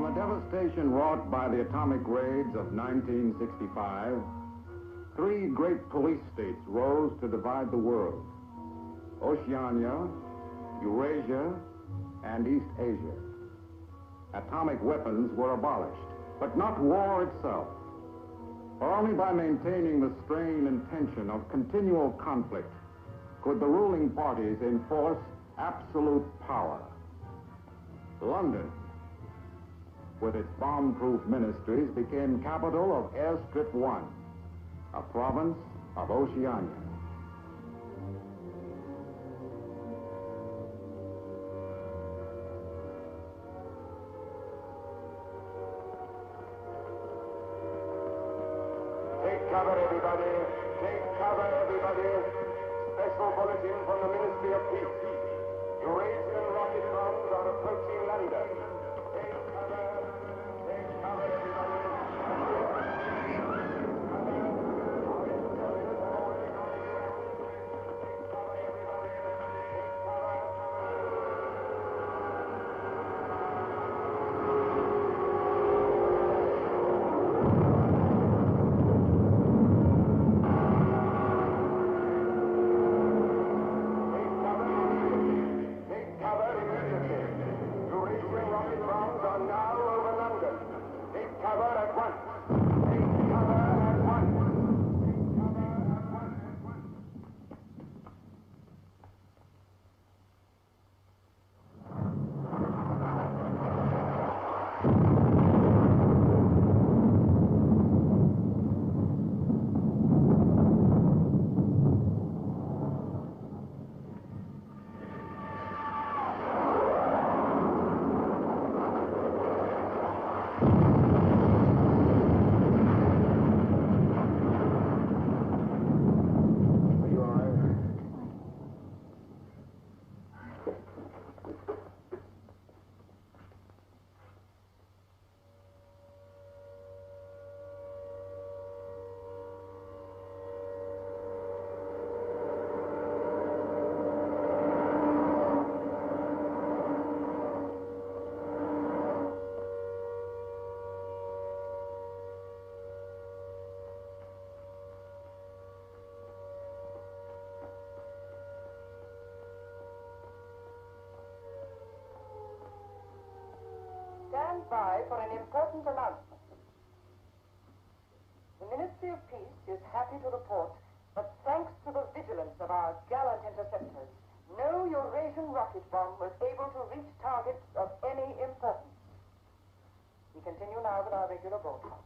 the devastation wrought by the atomic raids of 1965, three great police states rose to divide the world: Oceania, Eurasia, and East Asia. Atomic weapons were abolished, but not war itself. For only by maintaining the strain and tension of continual conflict could the ruling parties enforce absolute power. London, with its bomb-proof ministries, became capital of Airstrip 1, a province of Oceania. Take cover, everybody. Take cover, everybody. Special bulletin from the Ministry of Peace. Eurasian rocket bombs are approaching London. Take cover, everybody. Stand by for an important announcement. The Ministry of Peace is happy to report that thanks to the vigilance of our gallant interceptors, no Eurasian rocket bomb was able to reach targets of any importance. We continue now with our regular broadcast.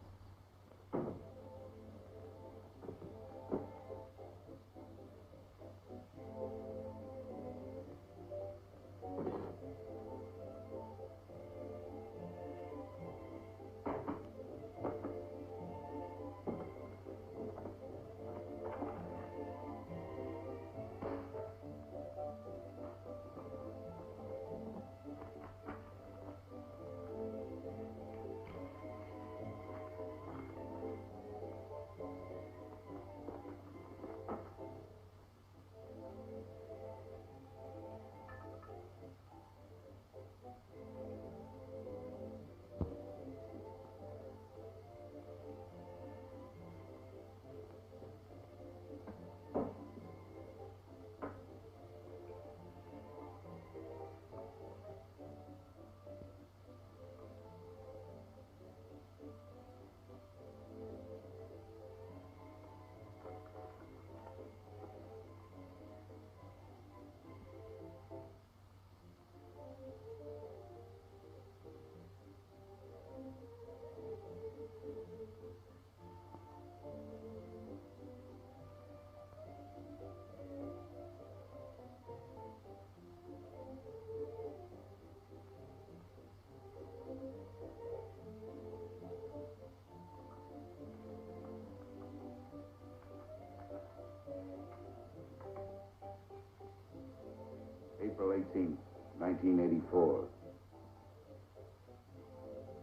April 18th, 1984.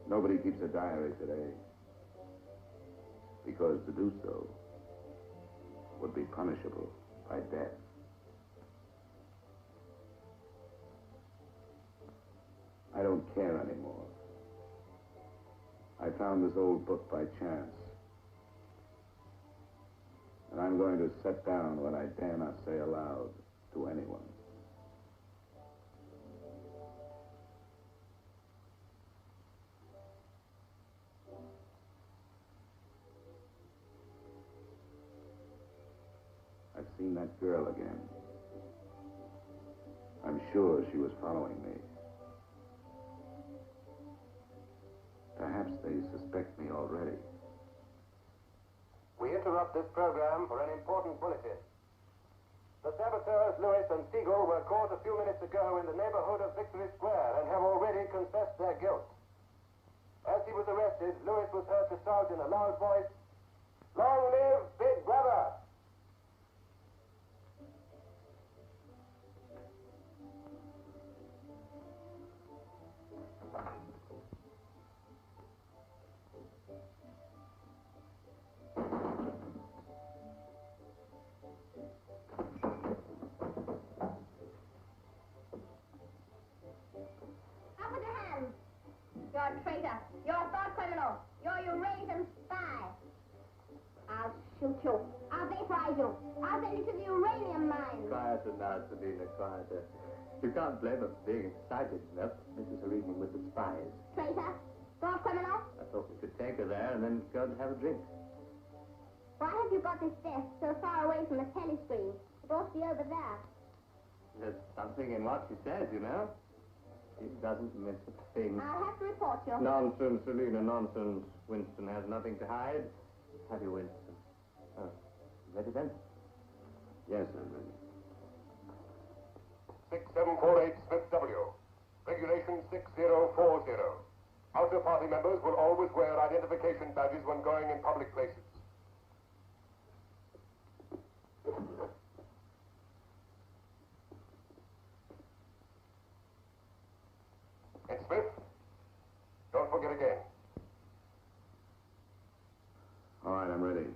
Nobody keeps a diary today, because to do so would be punishable by death. I don't care anymore. found this old book by chance. And I'm going to set down what I dare not say aloud to anyone. I've seen that girl again. I'm sure she was following me. Perhaps they suspect me already. We interrupt this program for an important bulletin. The saboteurs Lewis and Siegel were caught a few minutes ago in the neighborhood of Victory Square and have already confessed their guilt. As he was arrested, Lewis was heard to shout in a loud voice, "Long live Big Brother!" You're a traitor. You're a thought criminal. You're a Eurasian spy. I'll shoot you. I'll vaporize you. I'll send you to the uranium mine. Quieter now, Selina, quieter. You can't blame her for being excited enough. This is her evening with the spies. Traitor. Thought criminal. I thought we could take her there and then go and have a drink. Why have you got this desk so far away from the telescreen? It ought to be over there. There's something in what she says, you know. She doesn't miss a thing. I'll have to report you. Nonsense, Selina, nonsense. Winston has nothing to hide. Have you, Winston? Oh, ready then? Yes, I'm ready. 6748 Smith W. Regulation 6040. Outer party members will always wear identification badges when going in public places. And Smith, don't forget again. All right, I'm ready.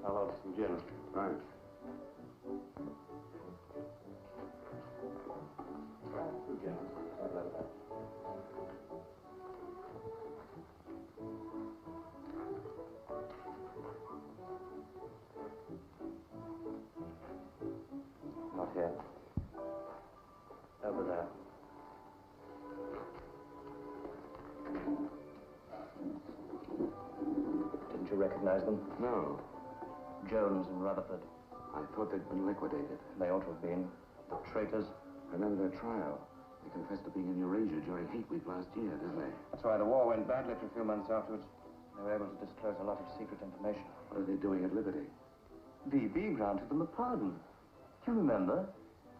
I'll order some gin. Right. Gin. I'd love that. Not here. Over there. Didn't you recognize them? No, Jones and Rutherford. I thought they'd been liquidated. They ought to have been. The traitors. Remember their trial? They confessed to being in Eurasia during Hate Week last year, didn't they? That's why the war went badly for a few months afterwards. They were able to disclose a lot of secret information. What are they doing at Liberty? BB granted them a pardon. Do you remember?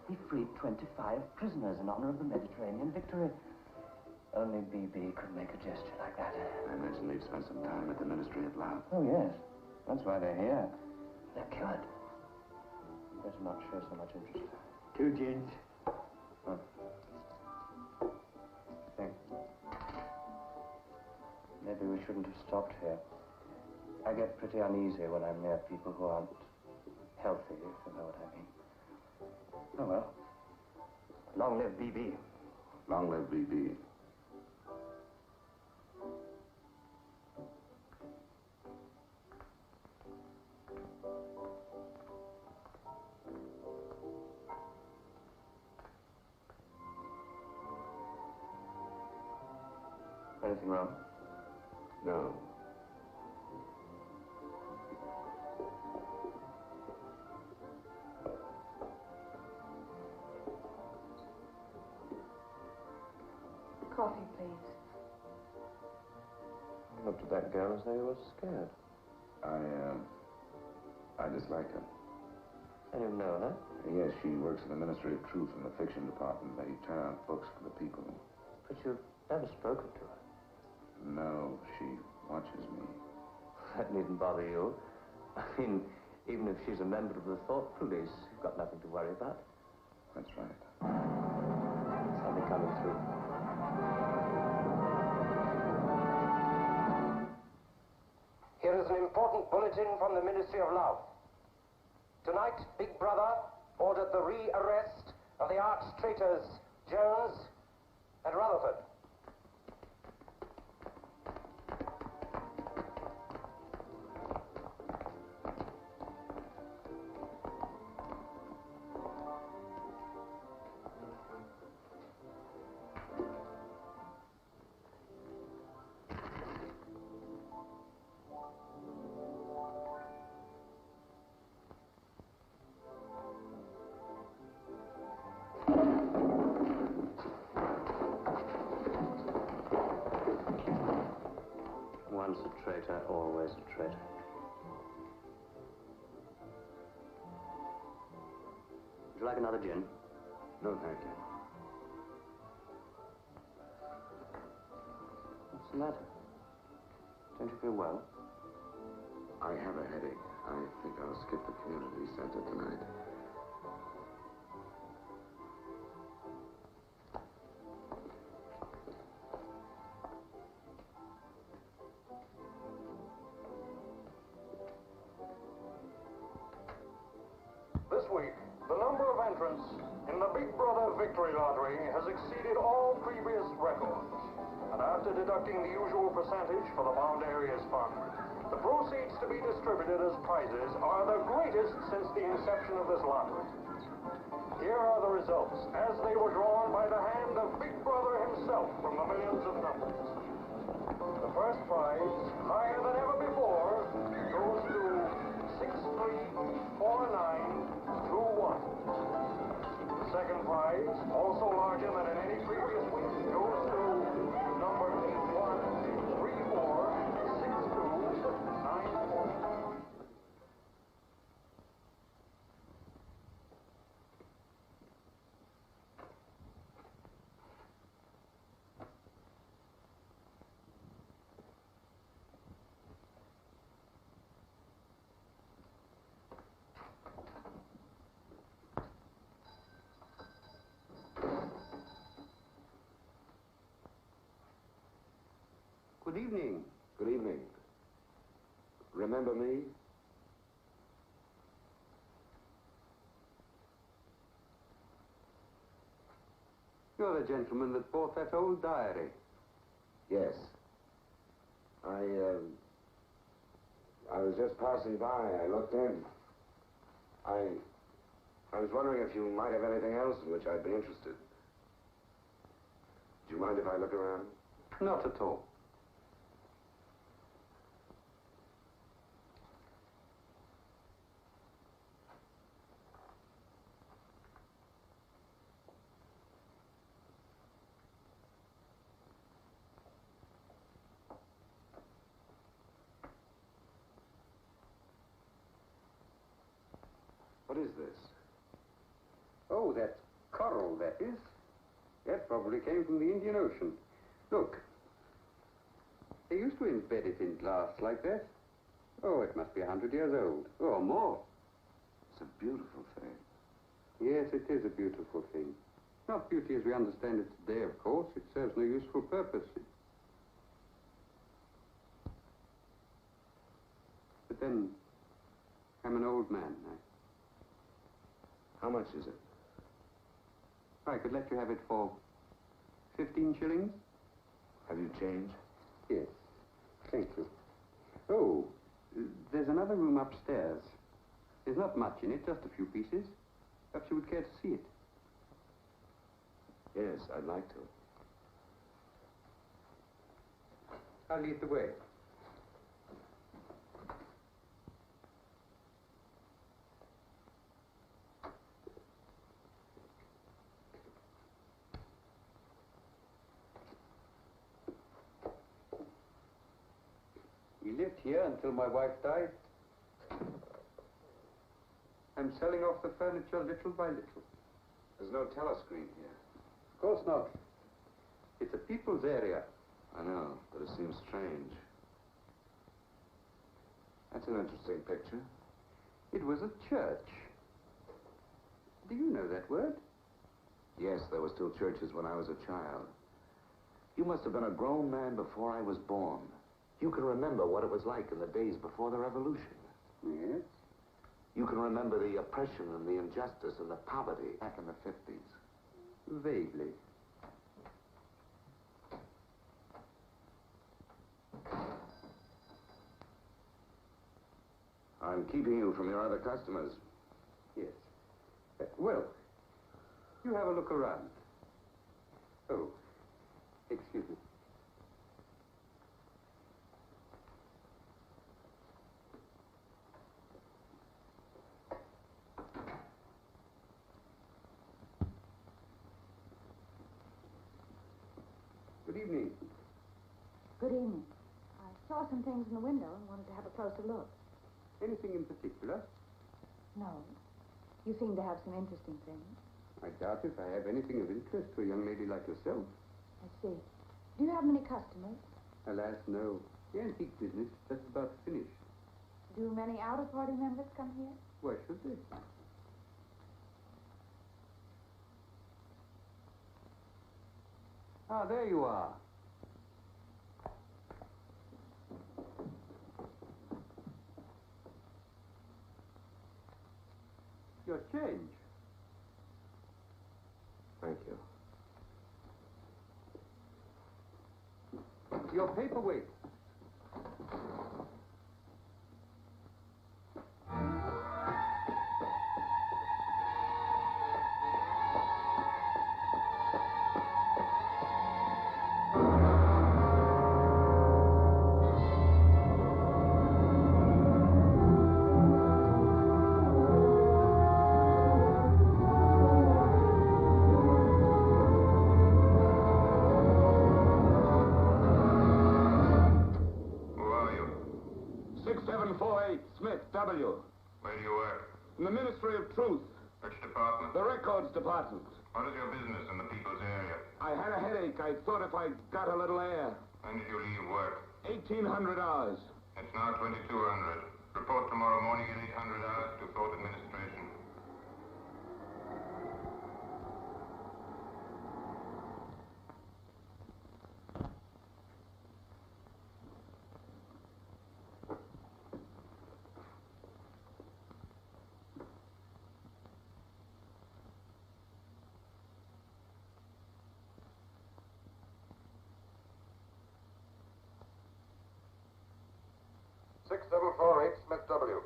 He freed 25 prisoners in honor of the Mediterranean victory. Only BB could make a gesture like that. I imagine they've spent some time at the Ministry at Laos. Oh, yes. That's why they're here. They're cured. Better not show so much interest. 2 gins. Oh. Thanks. Maybe we shouldn't have stopped here. I get pretty uneasy when I'm near people who aren't healthy, if you know what I mean. Oh, well. Long live BB. Long live BB. Anything wrong? No. Coffee, please. I looked at that girl as though you were scared. I dislike her. I didn't know her. Yes, she works in the Ministry of Truth in the fiction department. They turn out books for the people. But you've never spoken to her. No, she watches me. That needn't bother you. I mean, even if she's a member of the thought police, you've got nothing to worry about. That's right. Something coming through. important bulletin from the Ministry of Love. Tonight, Big Brother ordered the re-arrest of the arch-traitors Jones and Rutherford. Once a traitor, always a traitor. Would you like another gin? No, thank you. What's the matter? Don't you feel well? I have a headache. I think I'll skip the community center tonight. This week, the number of entrants in the Big Brother Victory Lottery has exceeded all previous records. And after deducting the usual percentage for the Bound Areas Fund, the proceeds to be distributed as prizes are the greatest since the inception of this lottery. Here are the results, as they were drawn by the hand of Big Brother himself from the millions of numbers. The first prize, higher than ever before, goes to 634921. The second prize, also larger than in any previous week, goes to number 81346294. Good evening. Good evening. Remember me? You're the gentleman that bought that old diary. Yes. I was just passing by. I looked in. I was wondering if you might have anything else in which I'd be interested. Do you mind if I look around? Not at all. What is this? Oh, that's coral, that is. That probably came from the Indian Ocean. Look. They used to embed it in glass like that. Oh, it must be 100 years old, or more. It's a beautiful thing. Yes, it is a beautiful thing. Not beauty as we understand it today, of course. It serves no useful purpose. But then, I'm an old man. How much is it? I could let you have it for 15 shillings. Have you changed? Yes. Thank you. Oh, there's another room upstairs. There's not much in it, just a few pieces. Perhaps you would care to see it. Yes, I'd like to. I'll lead the way. We lived here until my wife died. I'm selling off the furniture little by little. There's no telescreen here. Of course not. It's a people's area. I know, but it seems strange. That's an interesting picture. It was a church. Do you know that word? Yes, there were still churches when I was a child. You must have been a grown man before I was born. You can remember what it was like in the days before the revolution. Yes? You can remember the oppression and the injustice and the poverty back in the 50s. Vaguely. I'm keeping you from your other customers. Yes. Well, you have a look around. Oh, excuse me. Good evening. Good evening. I saw some things in the window and wanted to have a closer look. Anything in particular? No. You seem to have some interesting things. I doubt if I have anything of interest to a young lady like yourself. I see. Do you have many customers? Alas, no. The antique business is just about finished. Do many outer-party members come here? Why should they? Ah, there you are. Your change. Thank you. Your paperweight. Where do you work? In the Ministry of Truth, Which department? the Records Department. What is your business in the people's area? I had a headache. I thought if I got a little air. When did you leave work? 1,800 hours. It's now 2200. Report tomorrow morning at 800 hours to Port Administration. Smith W.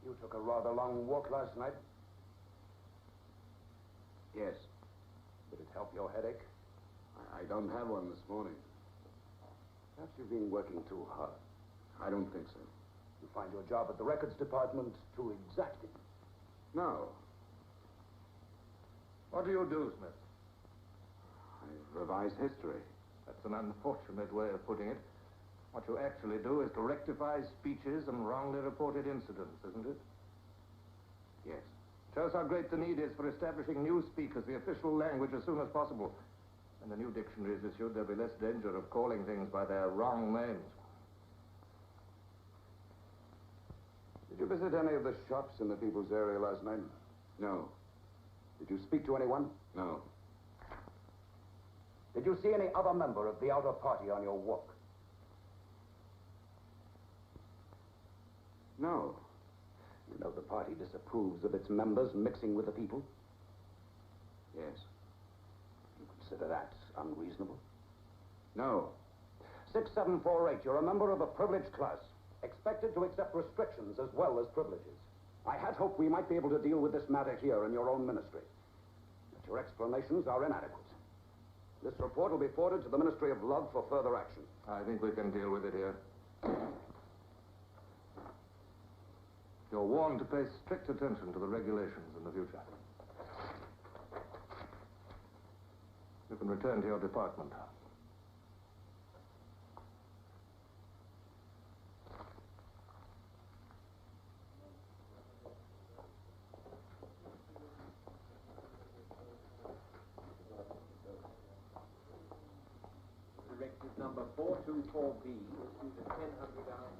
You took a rather long walk last night. Yes. Did it help your headache? I don't have one this morning. Perhaps you've been working too hard. I don't think so. You find your job at the records department too exacting. No. What do you do, Smith? I revise history. That's an unfortunate way of putting it. What you actually do is to rectify speeches and wrongly reported incidents, isn't it? Yes. Shows how great the need is for establishing new speak as the official language as soon as possible. When the new dictionary is issued, there'll be less danger of calling things by their wrong names. Did you visit any of the shops in the people's area last night? No. Did you speak to anyone? No. Did you see any other member of the outer party on your walk? No. You know the party disapproves of its members mixing with the people? Yes. You consider that unreasonable? No. 6748, you're a member of a privileged class, expected to accept restrictions as well as privileges. I had hoped we might be able to deal with this matter here in your own ministry. But your explanations are inadequate. This report will be forwarded to the Ministry of Love for further action. I think we can deal with it here. You're warned to pay strict attention to the regulations in the future. You can return to your department. 424B issued at 1000 hours.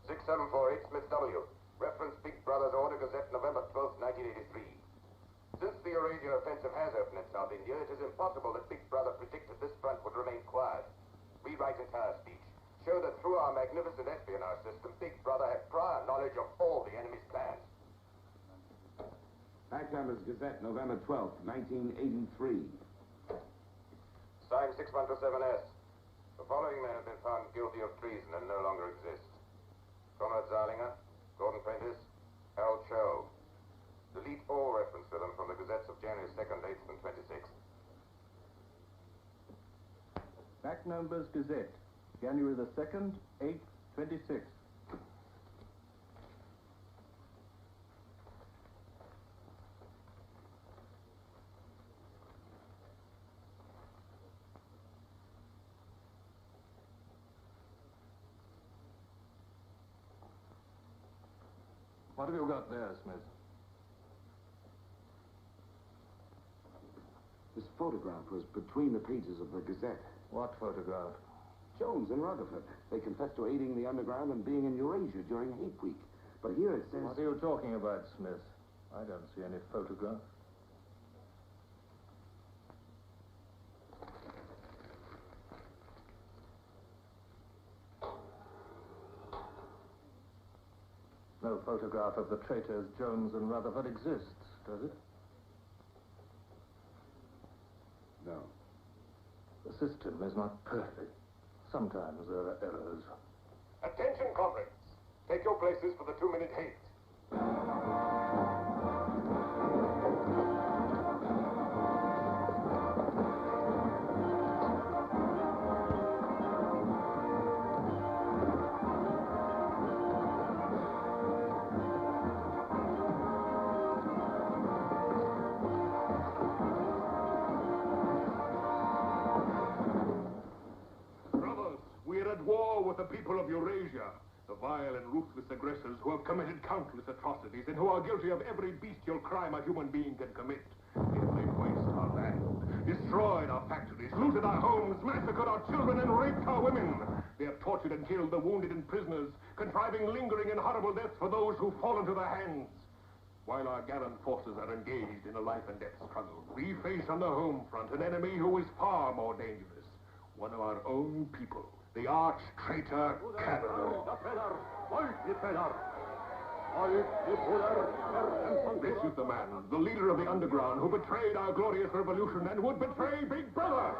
6748 Smith W. Reference Big Brother's Order Gazette, November 12, 1983. Since the Eurasian offensive has opened in South India, it is impossible that Big Brother predicted this front would remain quiet. Rewrite entire speech. Show that through our magnificent espionage system, Big Brother had prior knowledge of all the enemy's plans. Backtimers Gazette, November 12th, 1983. Signed 6127S. The following men have been found guilty of treason and no longer exist. Conrad Zarlinger, Gordon Prentice, Harold Cho. Delete all reference to them from the Gazettes of January 2nd, 8th, and 26th. Back numbers Gazette, January the 2nd, 8th, 26th. What have you got there, Smith? This photograph was between the pages of the Gazette. What photograph? Jones and Rutherford. They confessed to aiding the underground and being in Eurasia during Hate Week. But here it says... What are you talking about, Smith? I don't see any photograph. No photograph of the traitors Jones and Rutherford exists, does it? No. The system is not perfect. Sometimes there are errors. Attention, comrades. Take your places for the 2-minute hate. Brothers, we are at war with the people of Eurasia. The vile and ruthless aggressors who have committed countless atrocities and who are guilty of every bestial crime a human being can commit. They have laid waste our land, destroyed our factories, looted our homes, massacred our children, and raped our women. They have tortured and killed the wounded and prisoners, contriving lingering and horrible deaths for those who fall into their hands. While our gallant forces are engaged in a life and death struggle, we face on the home front an enemy who is far more dangerous. One of our own people. The arch-traitor Canada. This is the man, the leader of the underground, who betrayed our glorious revolution and would betray Big Brother.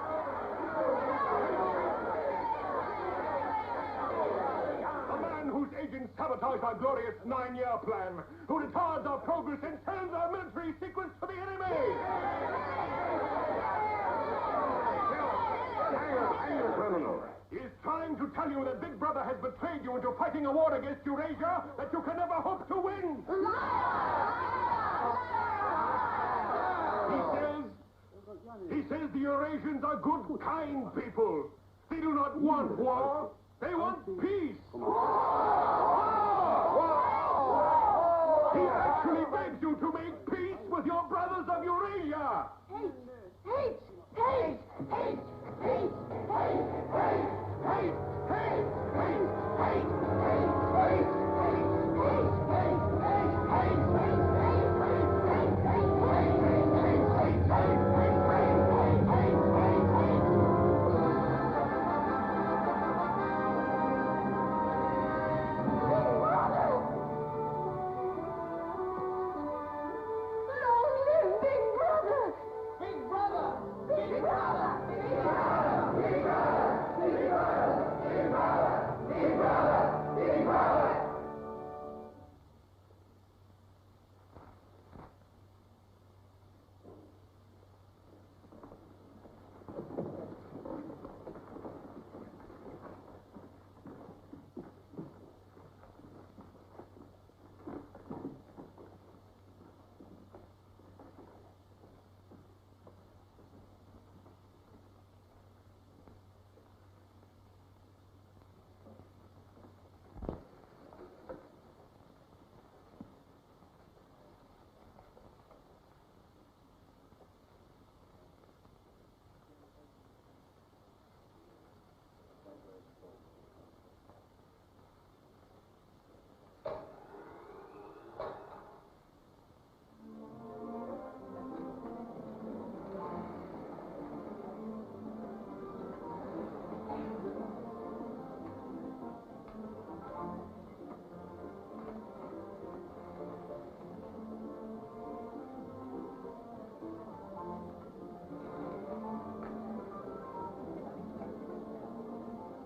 The man whose agents sabotage our glorious 9-year plan, who retards our progress and sells our military secrets to the enemy. Hang the criminal. He is trying to tell you that Big Brother has betrayed you into fighting a war against Eurasia that you can never hope to win. He says the Eurasians are good, kind people. They do not want war. They want peace. He actually begs you to make peace with your brothers of Eurasia. Hate! Hate! Hate! Hate! Hate! Hate! Hate! Hate! Hate!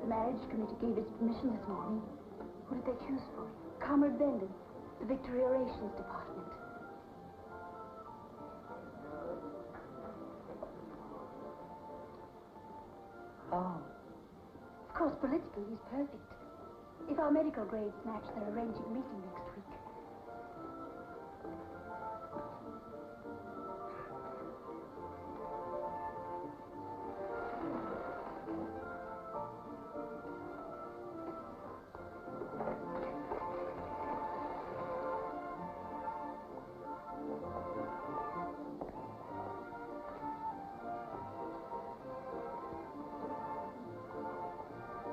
marriage committee gave its permission this morning. Who did they choose for you? Comrade Bendon, the Victory Orations Department. Oh. Of course, politically, he's perfect. If our medical grades match, they're arranging a meeting next week.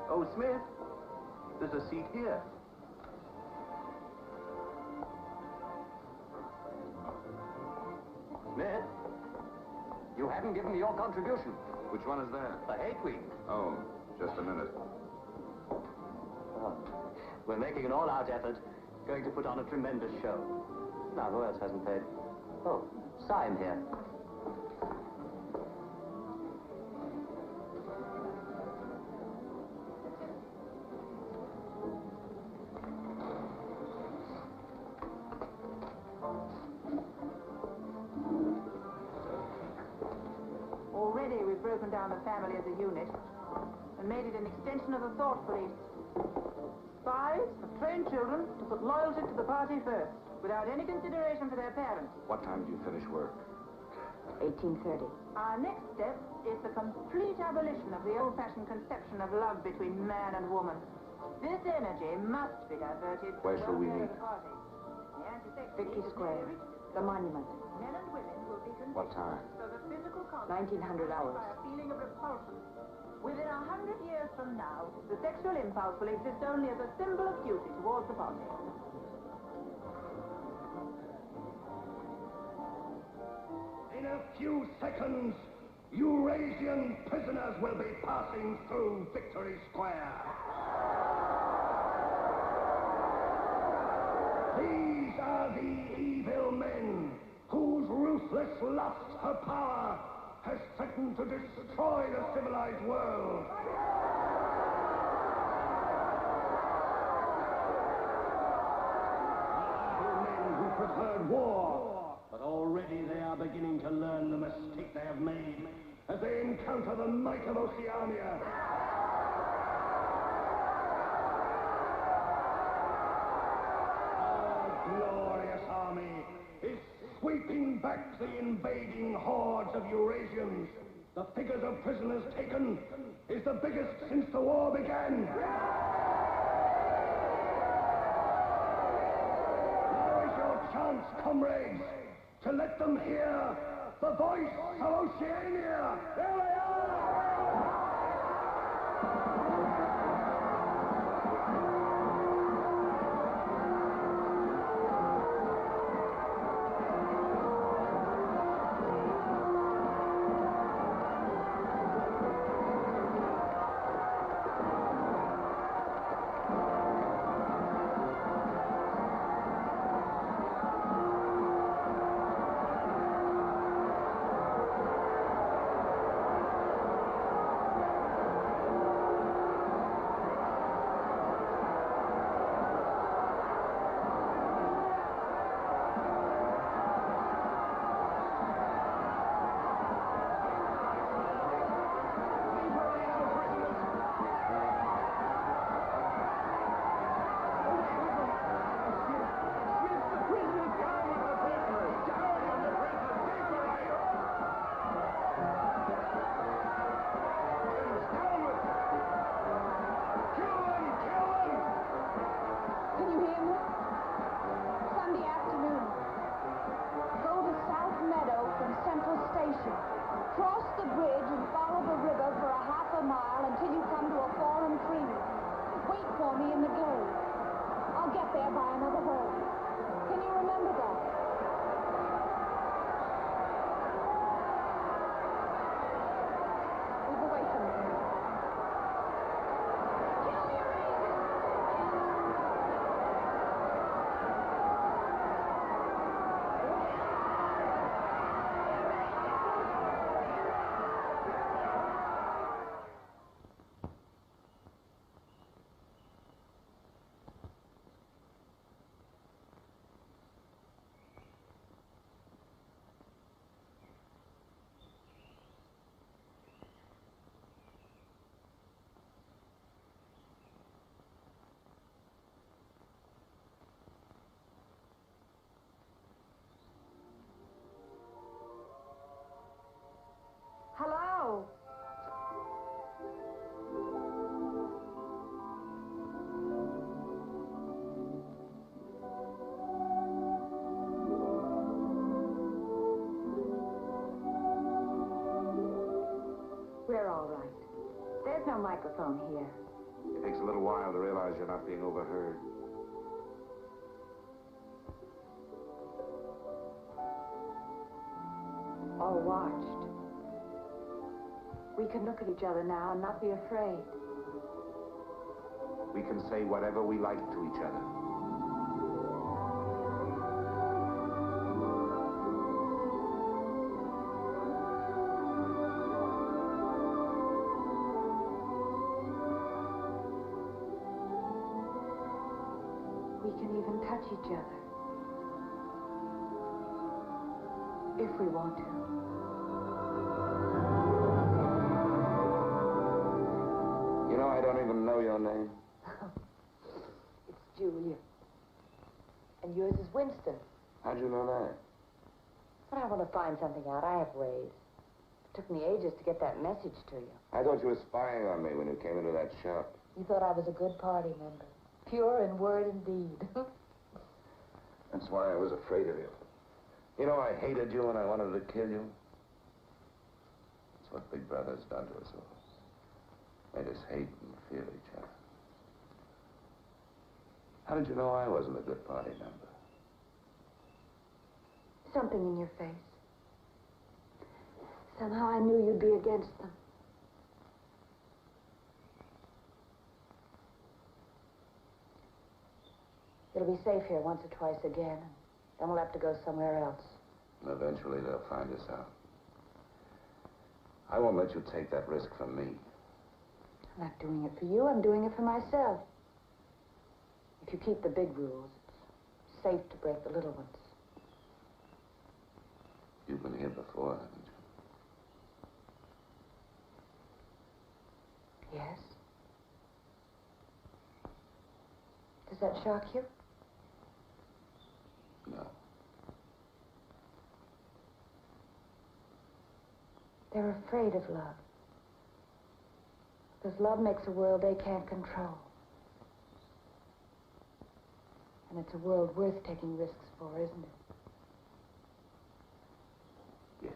Oh, Smith, there's a seat here. Smith, you haven't given me your contribution. Which one is that? The hate week. Oh, just a minute. Oh, we're making an all-out effort, going to put on a tremendous show. Now, who else hasn't paid? Oh, Syme here. Already we've broken down the family as a unit and made it an extension of the thought police. Spies have trained children to put loyalty to the party first, without any consideration for their parents. What time do you finish work? 1830. Our next step is the complete abolition of the old-fashioned conception of love between man and woman. This energy must be diverted to Where shall we welfare meet? of the party. The anti-sex Victory league Square, has reached the monument. men and women will be What conditioned time? so that physical contact 1900 hours. by a feeling of repulsion. Within 100 years from now, the sexual impulse will exist only as a symbol of duty towards the party. In a few seconds, Eurasian prisoners will be passing through Victory Square. These are the evil men whose ruthless lust for power has threatened to destroy the civilized world. Evil men who preferred war, but already they are beginning to learn the mistake they have made as they encounter the might of Oceania. Our glorious army is sweeping back the invading hordes of Eurasians. The figures of prisoners taken is the biggest since the war began. Now is your chance, comrades, to let them hear the voice of Oceania. There they are! Can you hear me? Sunday afternoon. Go to South Meadow from Central Station. Cross the bridge and follow the river for a half a mile until you come to a fallen tree. Wait for me in the glade. I'll get there by another boat. Can you remember that? Move away from me. Kill your no microphone here. It takes a little while to realize you're not being overheard. Or watched. We can look at each other now and not be afraid. We can say whatever we like to each other. We can even touch each other. If we want to. You know, I don't even know your name. It's Julia. And yours is Winston. How'd you know that? But I want to find something out. I have ways. It took me ages to get that message to you. I thought you were spying on me when you came into that shop. You thought I was a good party member. Pure in word and deed. That's why I was afraid of you. You know, I hated you and I wanted to kill you. That's what Big Brother's done to us all. Made us hate and fear each other. How did you know I wasn't a good party member? Something in your face. Somehow I knew you'd be against them. It'll be safe here once or twice again, and then we'll have to go somewhere else. Eventually they'll find us out. I won't let you take that risk from me. I'm not doing it for you, I'm doing it for myself. If you keep the big rules, it's safe to break the little ones. You've been here before, haven't you? Yes? Does that shock you? No. They're afraid of love. Because love makes a world they can't control. And it's a world worth taking risks for, isn't it? Yes.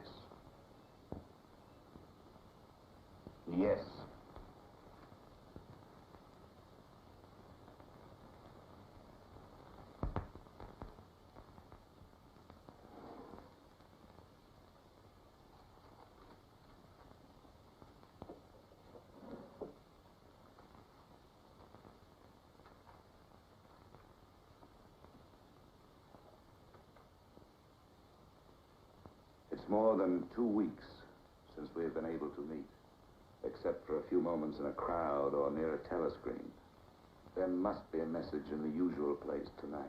Yes. It's more than 2 weeks since we have been able to meet, except for a few moments in a crowd or near a telescreen. There must be a message in the usual place tonight.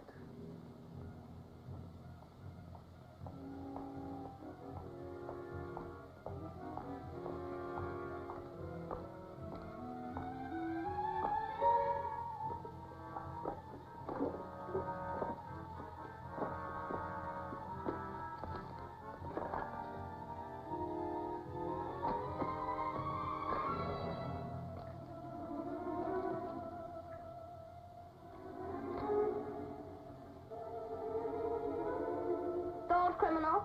Thought criminal.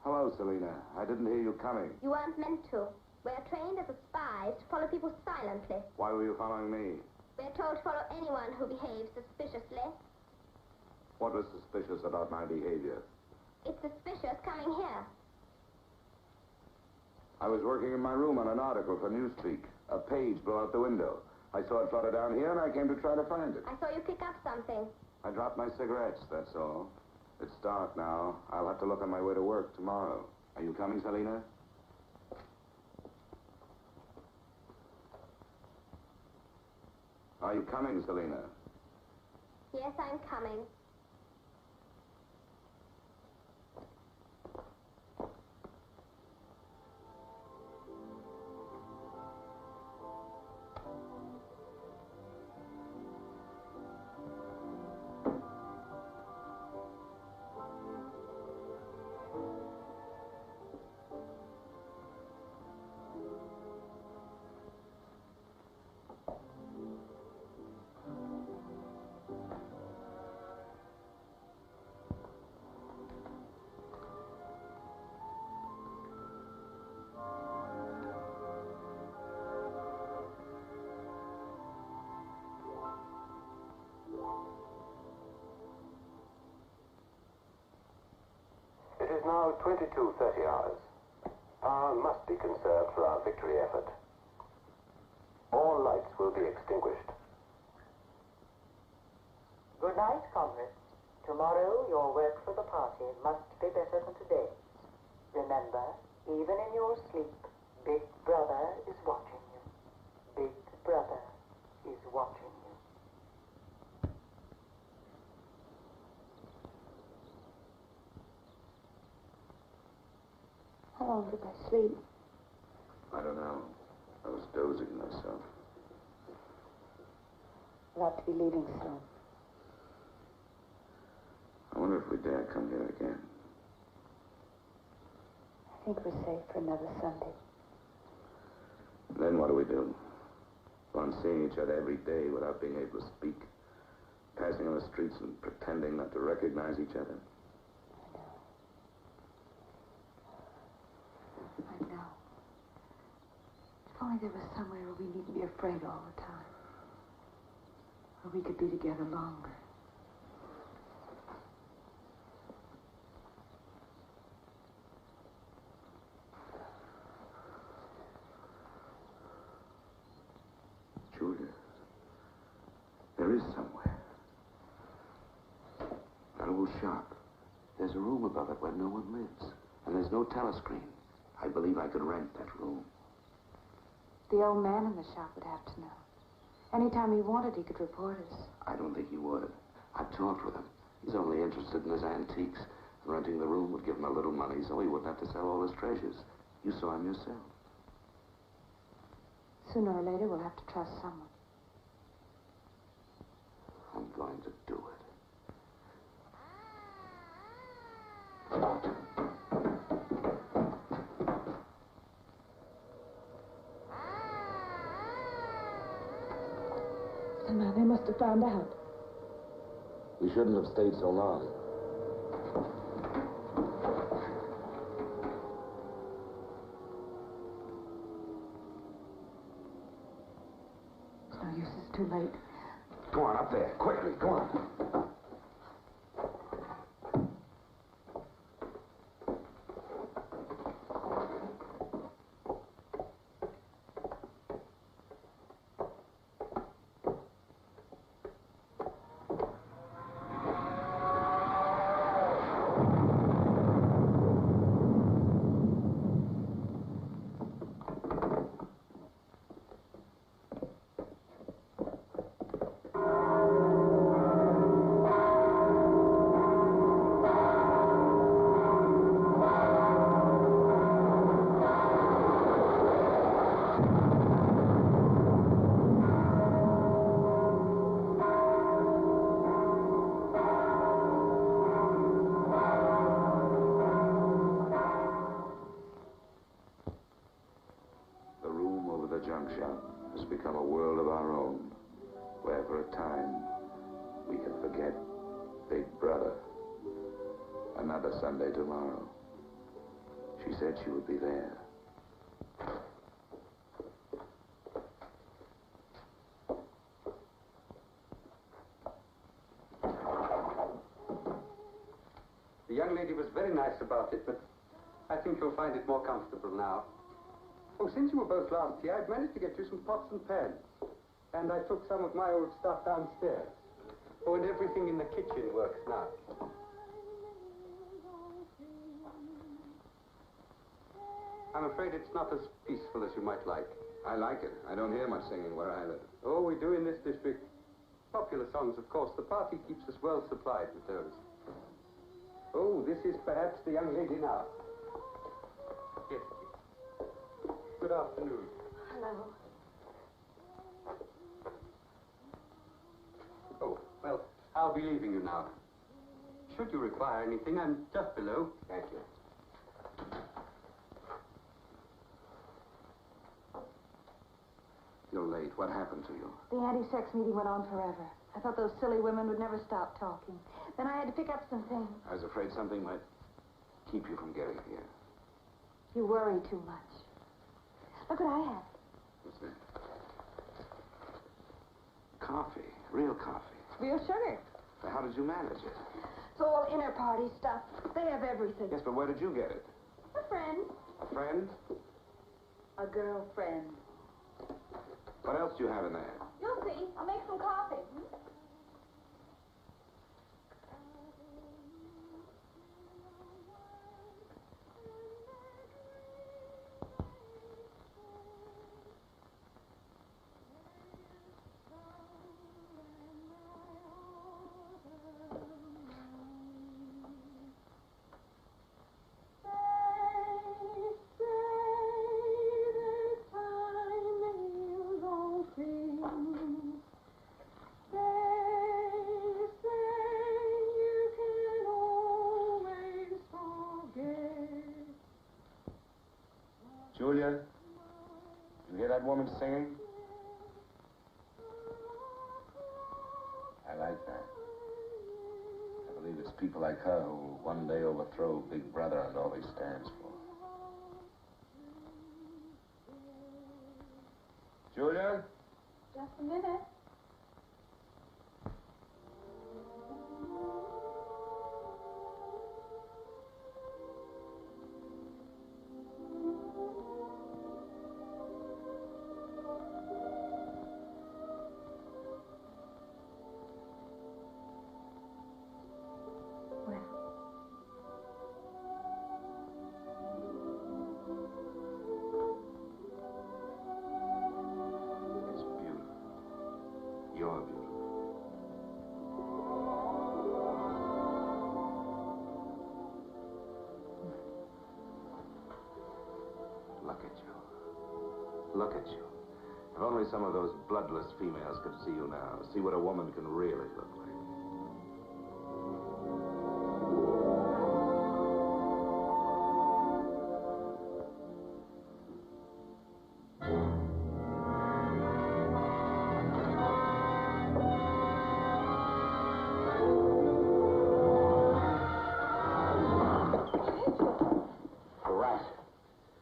Hello, Selina. I didn't hear you coming. You weren't meant to. We're trained as spies to follow people silently. Why were you following me? We're told to follow anyone who behaves suspiciously. What was suspicious about my behavior? It's suspicious coming here. I was working in my room on an article for Newspeak. A page blew out the window. I saw it flutter down here, and I came to try to find it. I saw you pick up something. I dropped my cigarettes, that's all. It's dark now. I'll have to look on my way to work tomorrow. Are you coming, Selina? Are you coming, Selina? Yes, I'm coming. now 22:30 hours. Power must be conserved for our victory effort. All lights will be extinguished. Good night, comrades. Tomorrow, your work for the party must be better than today's. Remember, even in your sleep, Big Brother is watching you. Big Brother is watching you. How long did I sleep? I don't know. I was dozing myself. We'll have to be leaving soon. I wonder if we dare come here again. I think we're safe for another Sunday. Then what do we do? Go on seeing each other every day without being able to speak. Passing on the streets and pretending not to recognize each other. I know. If only there was somewhere where we needn't be afraid all the time. Where we could be together longer. Julia, there is somewhere. That old shop. There's a room above it where no one lives. And there's no telescreen. I believe I could rent that room. The old man in the shop would have to know. Anytime he wanted, he could report us. I don't think he would. I've talked with him. He's only interested in his antiques. Renting the room would give him a little money so he wouldn't have to sell all his treasures. You saw him yourself. Sooner or later, we'll have to trust someone. I'm going to do it. Somehow they must have found out. We shouldn't have stayed so long. It's no use, it's too late. Go on, up there. Quickly, go on. Junk shop has become a world of our own, where for a time we can forget Big Brother. Another Sunday tomorrow. She said she would be there. The young lady was very nice about it, but I think you'll find it more comfortable now. Oh, since you were both last here, I've managed to get you some pots and pans. And I took some of my old stuff downstairs. Oh, and everything in the kitchen works now. I'm afraid it's not as peaceful as you might like. I like it. I don't hear much singing where I live. Oh, we do in this district. Popular songs, of course. The party keeps us well supplied with those. Oh, this is perhaps the young lady now. Yes. Good afternoon. Hello. Oh, well, I'll be leaving you now. Should you require anything, I'm just below. Thank you. You're late. What happened to you? The anti-sex meeting went on forever. I thought those silly women would never stop talking. Then I had to pick up some things. I was afraid something might keep you from getting here. You worry too much. Look what I have. What's that? Coffee. Real coffee. Real sugar. How did you manage it? It's all inner party stuff. They have everything. Yes, but where did you get it? A friend. A friend? A girlfriend. What else do you have in there? You'll see. I'll make some coffee. Julia, you hear that woman singing? I like that. I believe it's people like her who will one day overthrow Big Brother and all he stands for. Julia? Just a minute. It's beautiful. You're beautiful. Look at you. Look at you. If only some of those bloodless females could see you now, see what a woman can really look like. A rat.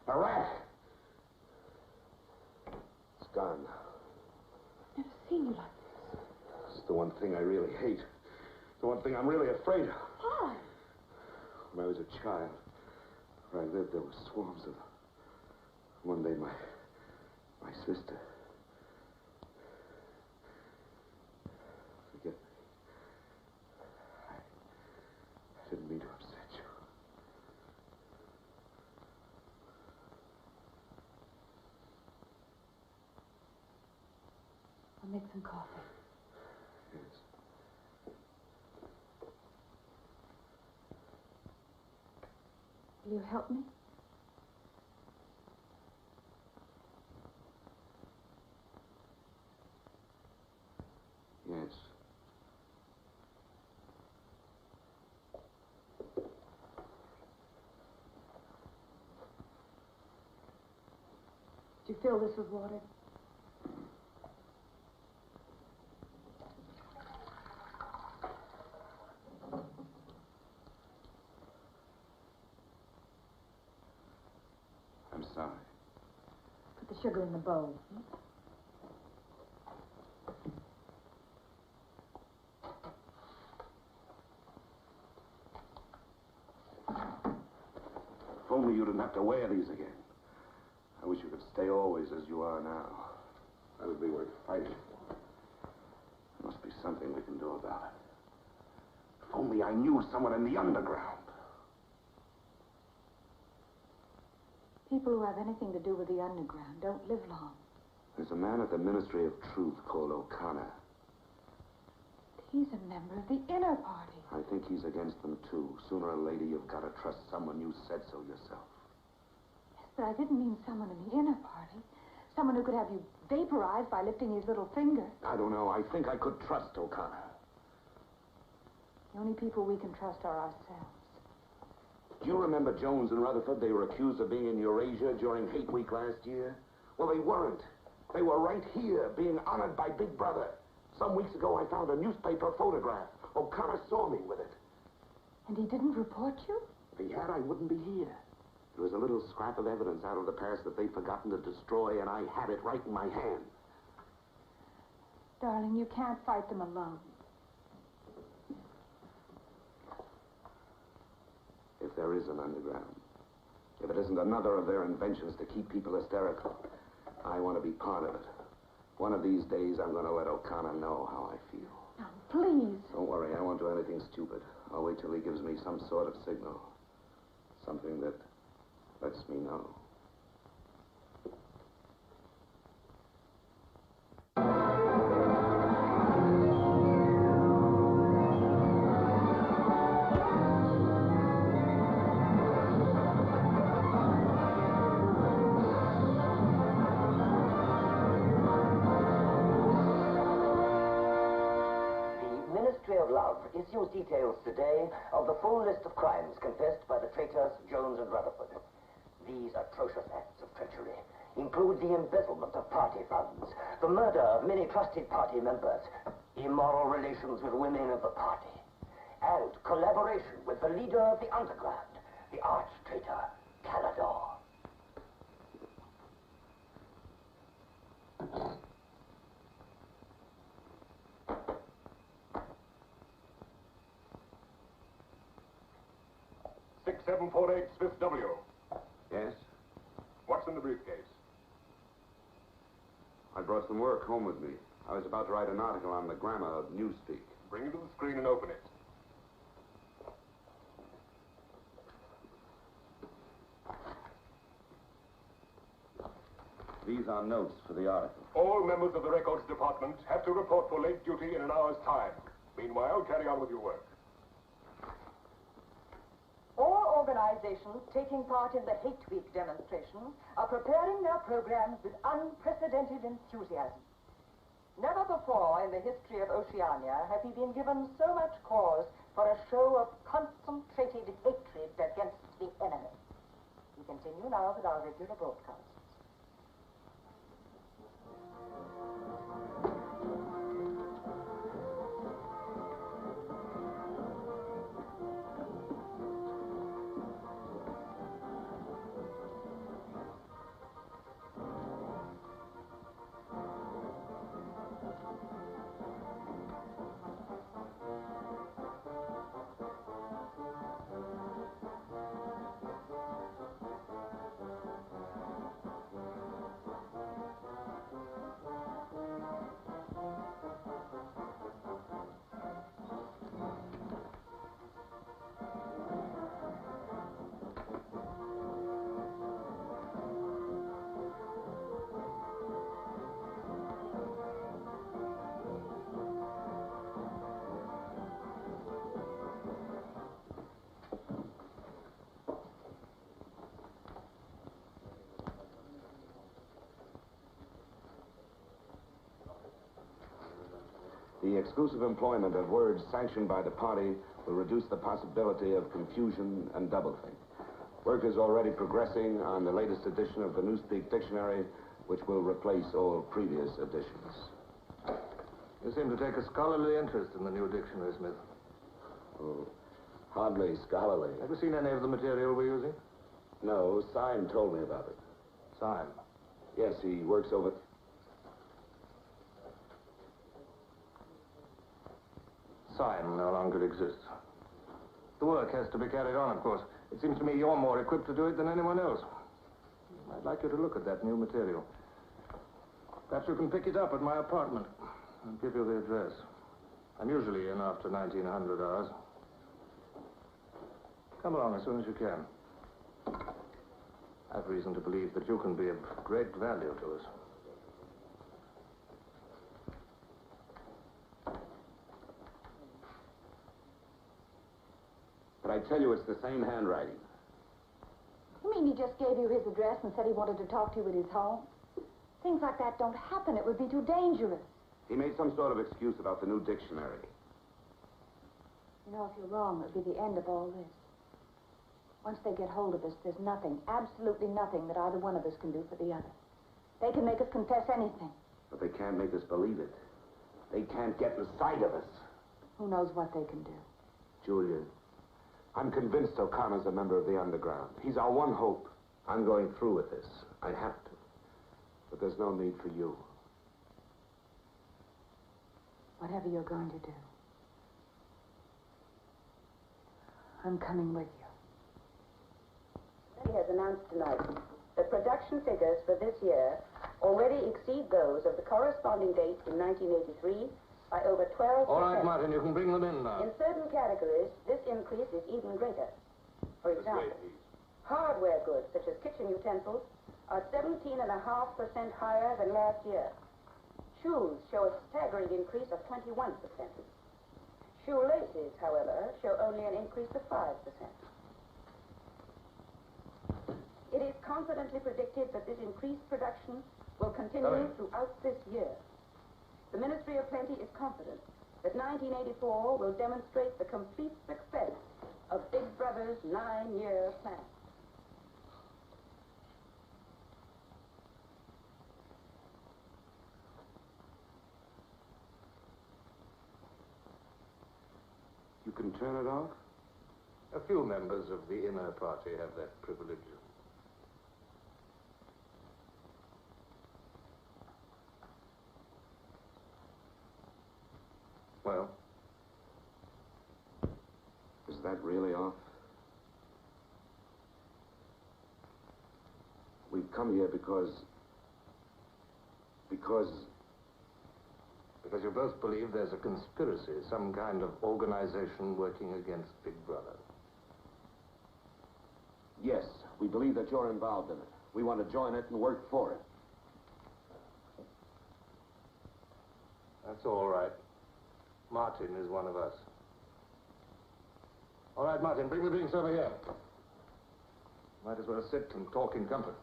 A rat! It's gone now. I've never seen you like this. It's the one thing I really hate. The one thing I'm really afraid of. Why? When I was a child, where I lived, there were swarms of them. One day, my sister... Forgive me. I didn't mean to upset you. I'll make some coffee. Yes. Will you help me? Yes. Did you fill this with water? I'm sorry. Put the sugar in the bowl. If only you didn't have to wear these again. I wish you could stay always as you are now. That would be worth fighting for. There must be something we can do about it. If only I knew someone in the underground. People who have anything to do with the underground don't live long. There's a man at the Ministry of Truth called O'Connor. He's a member of the inner party. I think he's against them, too. Sooner or later, you've got to trust someone. You said so yourself. Yes, but I didn't mean someone in the inner party. Someone who could have you vaporized by lifting his little finger. I don't know. I think I could trust O'Connor. The only people we can trust are ourselves. Do you remember Jones and Rutherford? They were accused of being in Eurasia during Hate Week last year. Well, they weren't. They were right here, being honored by Big Brother. Some weeks ago, I found a newspaper photograph. O'Connor saw me with it. And he didn't report you? If he had, I wouldn't be here. There was a little scrap of evidence out of the past that they'd forgotten to destroy, and I had it right in my hand. Darling, you can't fight them alone. there is an underground. If it isn't another of their inventions to keep people hysterical, I want to be part of it. One of these days, I'm going to let O'Connor know how I feel. Now, please. Don't worry, I won't do anything stupid. I'll wait till he gives me some sort of signal. Something that lets me know. Issues details today of the full list of crimes confessed by the traitors Jones and Rutherford. These atrocious acts of treachery include the embezzlement of party funds, the murder of many trusted party members, immoral relations with women of the party, and collaboration with the leader of the underground, the arch-traitor Calador. Smith W. Yes? What's in the briefcase? I brought some work home with me. I was about to write an article on the grammar of newspeak. Bring it to the screen and open it. These are notes for the article. All members of the records department have to report for late duty in an hour's time. Meanwhile, carry on with your work. All organizations taking part in the Hate Week demonstration are preparing their programs with unprecedented enthusiasm. Never before in the history of Oceania have we been given so much cause for a show of concentrated hatred against the enemy. We continue now with our regular broadcasts. The exclusive employment of words sanctioned by the party will reduce the possibility of confusion and doublethink. Work is already progressing on the latest edition of the Newspeak Dictionary, which will replace all previous editions. You seem to take a scholarly interest in the new dictionary, Smith. Oh, hardly scholarly. Have you seen any of the material we're using? No, Syme told me about it. Syme? Yes, he works over... Syme no longer exists. The work has to be carried on, of course. It seems to me you're more equipped to do it than anyone else. I'd like you to look at that new material. Perhaps you can pick it up at my apartment. I'll give you the address. I'm usually in after 1900 hours. Come along as soon as you can. I've reason to believe that you can be of great value to us. But I tell you, it's the same handwriting. You mean he just gave you his address and said he wanted to talk to you at his home? Things like that don't happen. It would be too dangerous. He made some sort of excuse about the new dictionary. You know, if you're wrong, it'll be the end of all this. Once they get hold of us, there's nothing, absolutely nothing that either one of us can do for the other. They can make us confess anything. But they can't make us believe it. They can't get inside of us. Who knows what they can do? Julia, I'm convinced O'Connor's a member of the underground. He's our one hope. I'm going through with this. I have to. But there's no need for you. Whatever you're going to do, I'm coming with you. has announced tonight that production figures for this year already exceed those of the corresponding date in 1983 by over 12%. All right, Martin, you can bring them in now. In certain categories, this increase is even greater. For example, hardware goods such as kitchen utensils are 17.5% higher than last year. Shoes show a staggering increase of 21%. Shoelaces, however, show only an increase of 5%. It is confidently predicted that this increased production will continue throughout this year. The Ministry of Plenty is confident that 1984 will demonstrate the complete success of Big Brother's 9-year plan. You can turn it off? A few members of the inner party have that privilege. Well? Is that really off? We've come here because you both believe there's a conspiracy, some kind of organization working against Big Brother. Yes, we believe that you're involved in it. We want to join it and work for it. That's all right. Martin is one of us. All right, Martin, bring the drinks over here. Might as well sit and talk in comfort.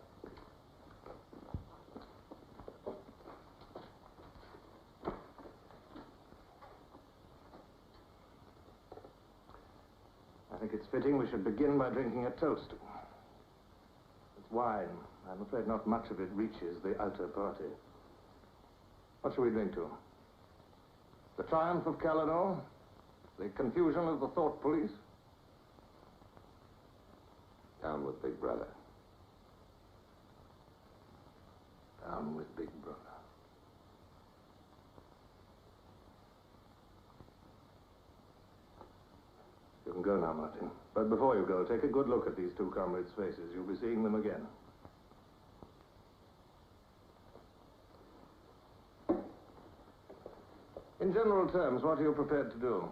I think it's fitting we should begin by drinking a toast. It's wine. I'm afraid not much of it reaches the outer party. What shall we drink to? The triumph of Calidor? The confusion of the thought police? Down with Big Brother. Down with Big Brother. You can go now, Martin. But before you go, take a good look at these two comrades' faces. You'll be seeing them again. In general terms, what are you prepared to do?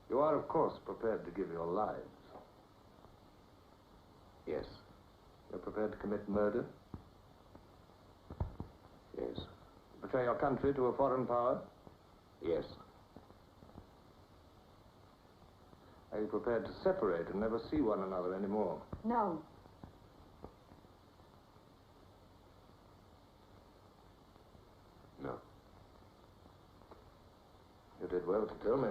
You are, of course, prepared to give your lives. Yes. You're prepared to commit murder? Yes. Betray your country to a foreign power? Yes. Are you prepared to separate and never see one another anymore? No. No. You did well to tell me.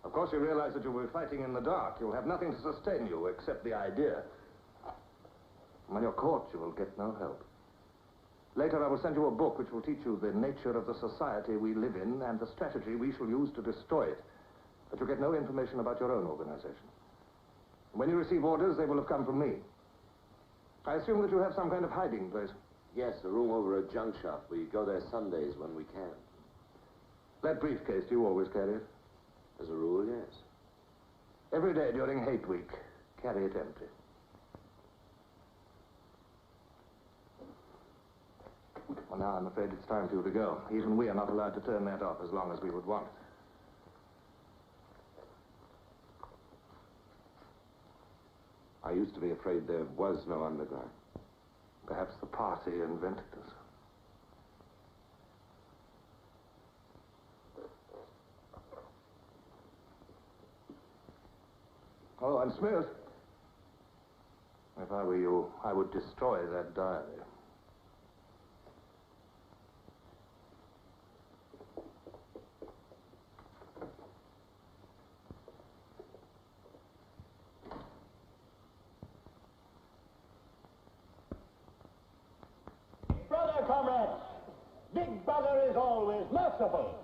Of course, you realize that you'll be fighting in the dark. You'll have nothing to sustain you except the idea. When you're caught, you will get no help. Later, I will send you a book which will teach you the nature of the society we live in and the strategy we shall use to destroy it. But you get no information about your own organization. When you receive orders, they will have come from me. I assume that you have some kind of hiding place. Yes, a room over a junk shop. We go there Sundays when we can. That briefcase, do you always carry it? As a rule, yes. Every day during hate week, carry it empty. Well, now I'm afraid it's time for you to go. Even we are not allowed to turn that off as long as we would want. I used to be afraid there was no underground. Perhaps the party invented us. Oh, and Smith, if I were you, I would destroy that diary. Brother, comrades, Big Brother is always merciful.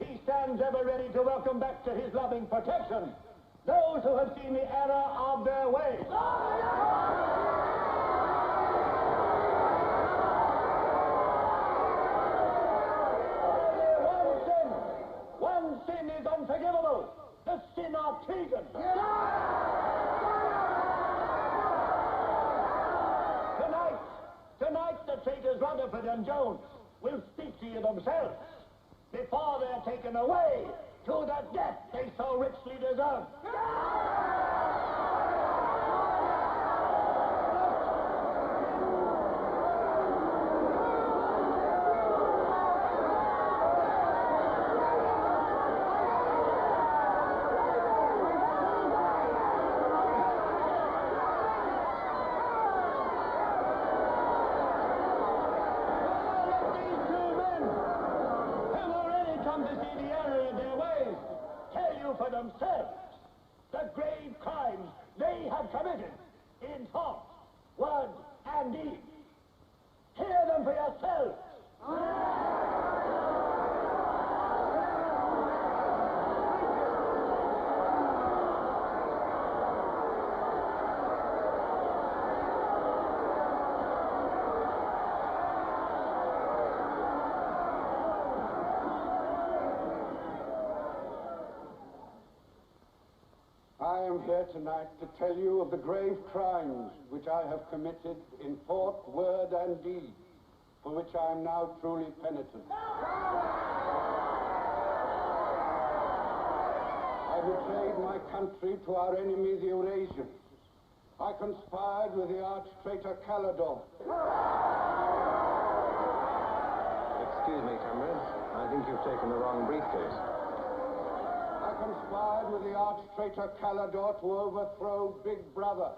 He stands ever ready to welcome back to his loving protection those who have seen the error of their ways. Only one sin is unforgivable. The sin men of Tegan. Tonight the traitors Rutherford and Jones will speak to you themselves before they're taken away to the death they so richly deserve. For themselves the grave crimes they have committed in thought, word, and deed. Hear them for yourselves. I am here tonight to tell you of the grave crimes which I have committed in thought, word, and deed, for which I am now truly penitent. I betrayed my country to our enemy, the Eurasians. I conspired with the arch-traitor Calidore. Excuse me, comrade. I think you've taken the wrong briefcase. I conspired with the arch-traitor Calidore to overthrow Big Brother.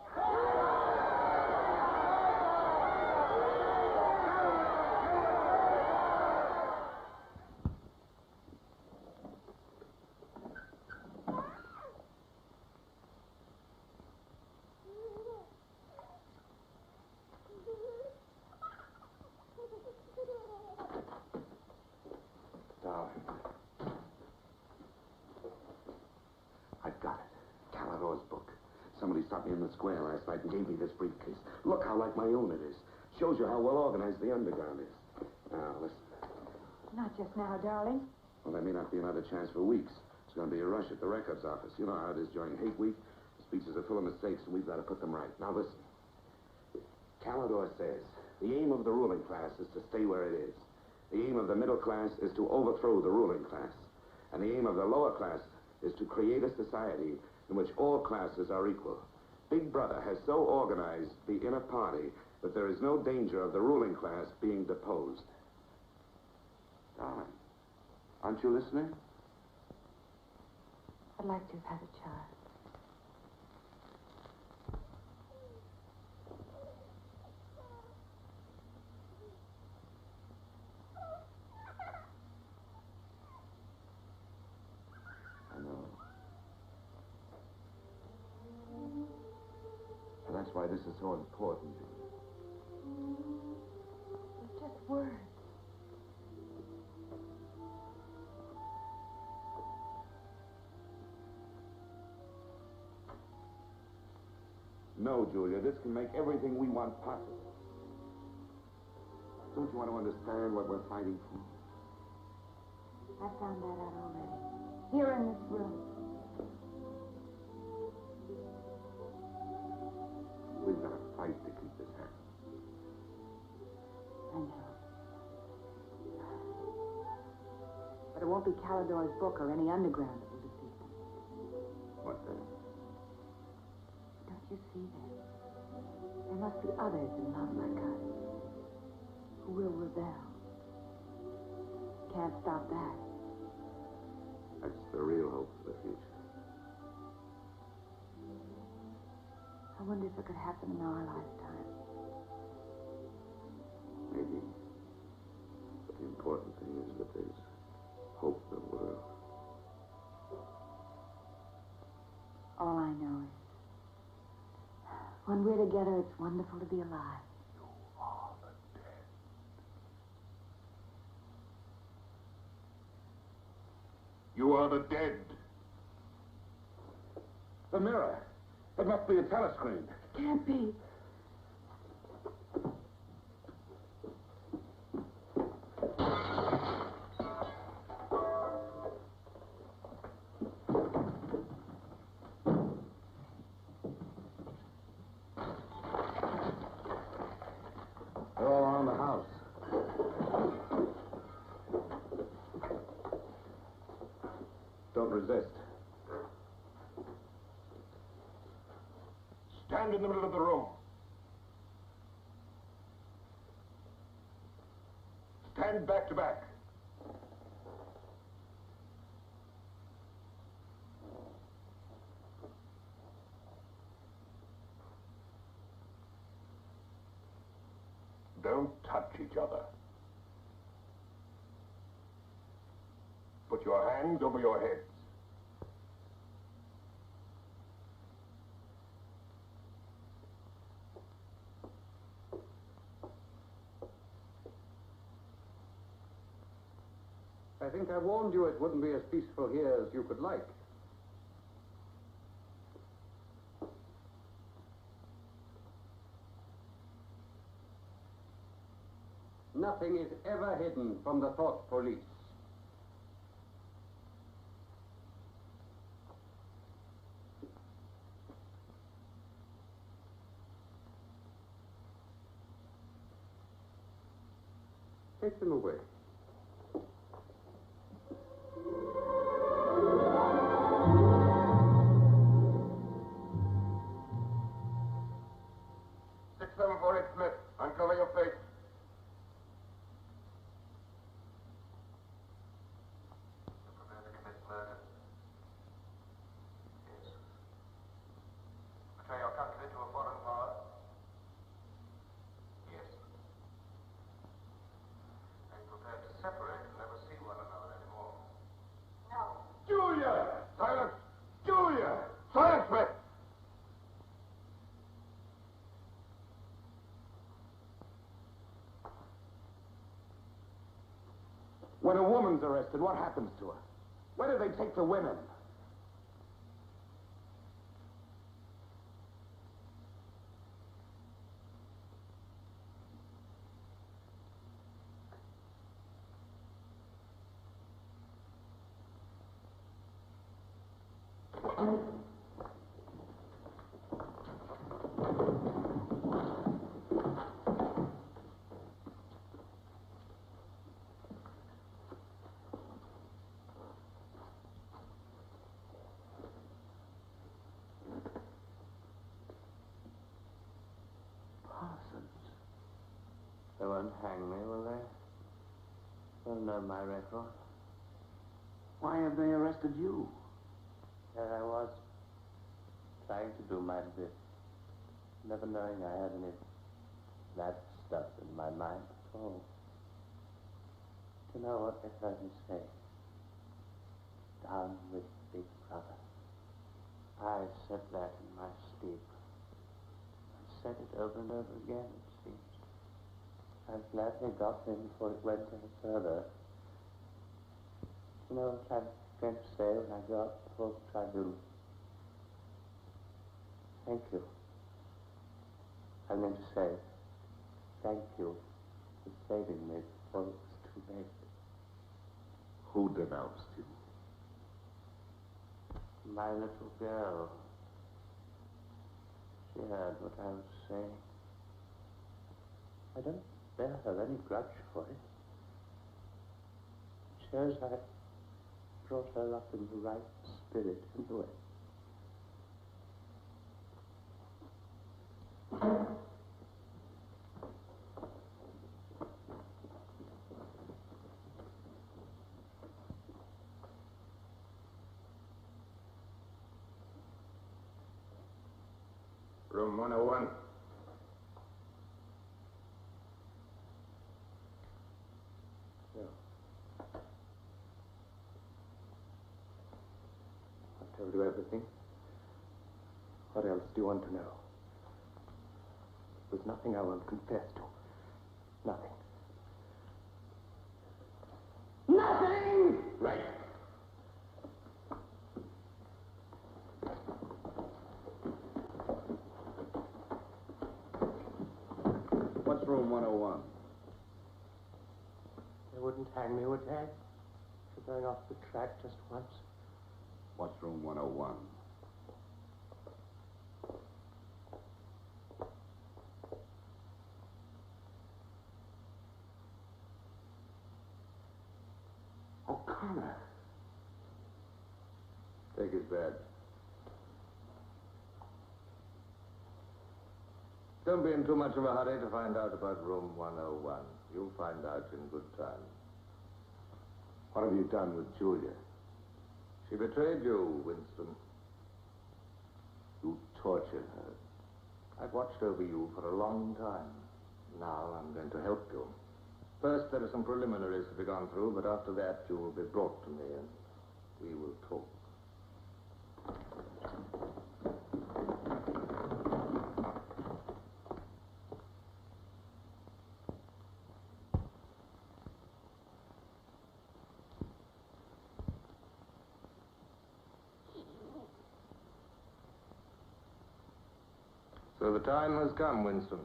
Darling. I've got it. Calidore's book. Somebody stopped me in the square last night and gave me this briefcase. Look how like my own it is. Shows you how well organized the underground is. Now, listen. Not just now, darling. Well, there may not be another chance for weeks. It's going to be a rush at the records office. You know how it is during hate week. The speeches are full of mistakes, and we've got to put them right. Now, listen. Calidore says the aim of the ruling class is to stay where it is. The aim of the middle class is to overthrow the ruling class. And the aim of the lower class is to create a society in which all classes are equal. Big Brother has so organized the inner party that there is no danger of the ruling class being deposed. Darling, aren't you listening? I'd like to have had a child. I know. And that's why this is so important. It's just words. No, Julia, this can make everything we want possible. Don't you want to understand what we're fighting for? I found that out already. Here in this room. We've got to fight to keep this happening. I know. But it won't be Calidore's book or any underground that will defeat them. What then? Don't you see that? There must be others in love like us who will rebel. Can't stop that. That's the real hope for the future. I wonder if it could happen in our lifetime. Maybe. But the important thing is that there's hope in the world. All I know is when we're together, it's wonderful to be alive. You are the dead. You are the dead. The mirror. It must be a telescreen. Can't be. stand in the middle of the room. Stand back to back. Don't touch each other. Put your hands over your heads. I think I warned you it wouldn't be as peaceful here as you could like. Nothing is ever hidden from the thought police. Take them away. Smith, uncover your face. Prepare to commit murder. Yes. Betray your country to a foreign power. Yes. Are you prepared to separate and never see one another anymore? No. Julia! Silence! Julia! Silence, Smith! When a woman's arrested, what happens to her? Where do they take the women? They won't hang me, will they? They'll know my record. Why have they arrested you? There I was, trying to do my bit, never knowing I had any bad stuff in my mind at all. Do you know what they heard me say? Down with Big Brother. I said that in my sleep. I said it over and over again, it seems. I'm glad they got me before it went any further. You know what I'm going to say when I go up before the tribunal? Thank you. I'm going to say thank you for saving me before it was too late. Who denounced you? My little girl. She heard what I was saying. I don't bear her any grudge for it. It shows I brought her up in the right spirit anyway. Room 101. I've told you everything. What else do you want to know? There's nothing I won't confess to. Nothing. Nothing! Right. What's room 101? They wouldn't hang me, would they? For going off the track just once. What's room 101? O'Connor. Take his badge. Don't be in too much of a hurry to find out about room 101. You'll find out in good time. What have you done with Julia? She betrayed you, Winston. You tortured her. I've watched over you for a long time. Now I'm going to help you. First, there are some preliminaries to be gone through, but after that, you will be brought to me and we will talk. So the time has come, Winston.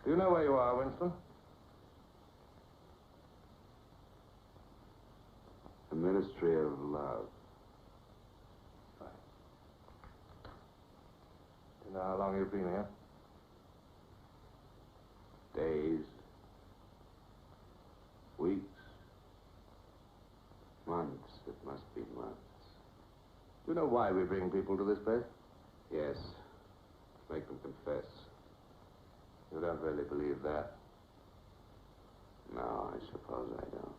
Do you know where you are, Winston? The Ministry of Love. Right. Do you know how long you've been here? Days. Weeks. Months. It must be months. Do you know why we bring people to this place? Yes. Make them confess. You don't really believe that? No, I suppose I don't.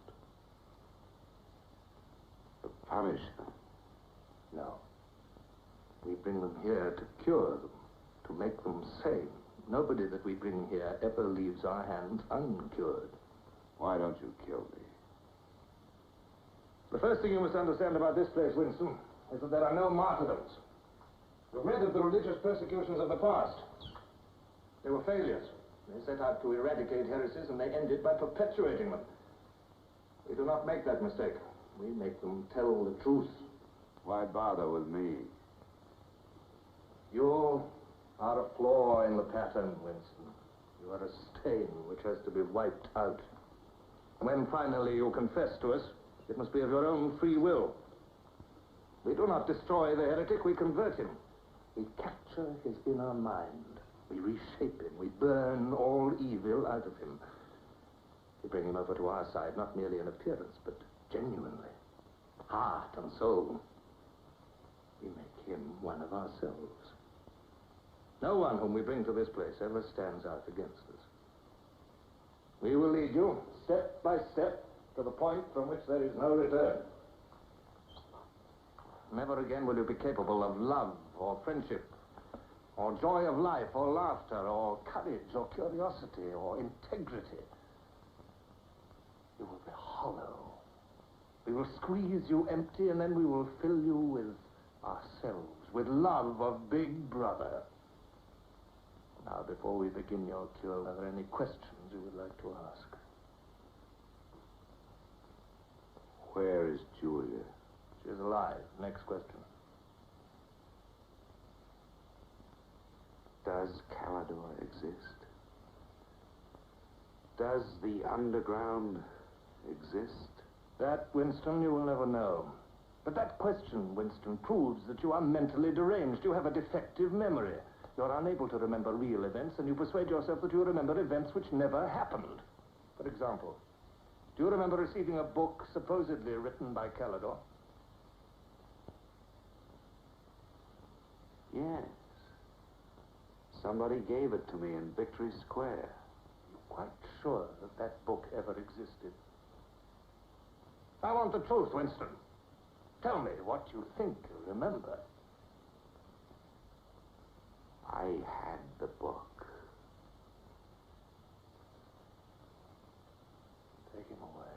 To punish them. No. We bring them here to cure them, to make them sane. Nobody that we bring here ever leaves our hands uncured. Why don't you kill me? The first thing you must understand about this place, Winston, is that there are no martyrdoms. You've read of the religious persecutions of the past. They were failures. They set out to eradicate heresies, and they ended by perpetuating them. We do not make that mistake. We make them tell the truth. Why bother with me? You are a flaw in the pattern, Winston. You are a stain which has to be wiped out. When finally you confess to us, it must be of your own free will. We do not destroy the heretic, we convert him. We capture his inner mind. We reshape him. We burn all evil out of him. We bring him over to our side, not merely in appearance, but genuinely. Heart and soul. We make him one of ourselves. No one whom we bring to this place ever stands out against us. We will lead you, step by step, to the point from which there is no return. Never again will you be capable of love or friendship, or joy of life, or laughter, or courage, or curiosity, or integrity. You will be hollow. We will squeeze you empty, and then we will fill you with ourselves, with love of Big Brother. Now, before we begin your cure, are there any questions you would like to ask? Where is Julia? She is alive. Next question. Does Calador exist? Does the underground exist? That, Winston, you will never know. But that question, Winston, proves that you are mentally deranged. You have a defective memory. You're unable to remember real events, and you persuade yourself that you remember events which never happened. For example, do you remember receiving a book supposedly written by Calador? Yes. Somebody gave it to me in Victory Square. You're quite sure that that book ever existed? I want the truth, Winston. Tell me what you think you remember. I had the book. Take him away.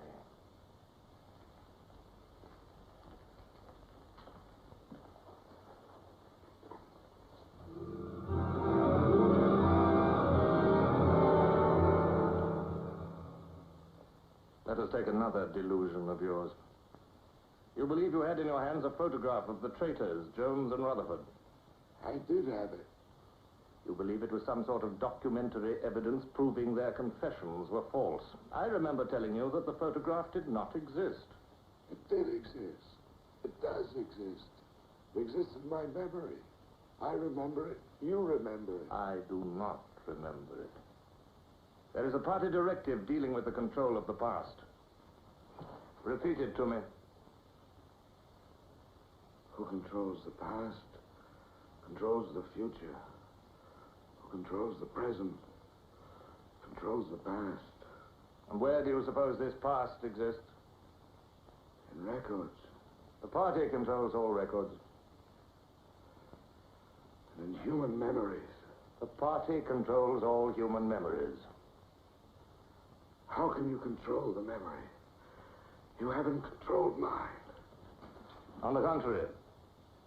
Let us take another delusion of yours. You believe you had in your hands a photograph of the traitors, Jones and Rutherford. I did have it. You believe it was some sort of documentary evidence proving their confessions were false. I remember telling you that the photograph did not exist. It did exist. It does exist. It exists in my memory. I remember it. You remember it. I do not remember it. There is a party directive dealing with the control of the past. Repeat it to me. Who controls the past controls the future. Who controls the present controls the past. And where do you suppose this past exists? In records. The party controls all records. And in human memories. The party controls all human memories. How can you control the memory? You haven't controlled mine. On the contrary,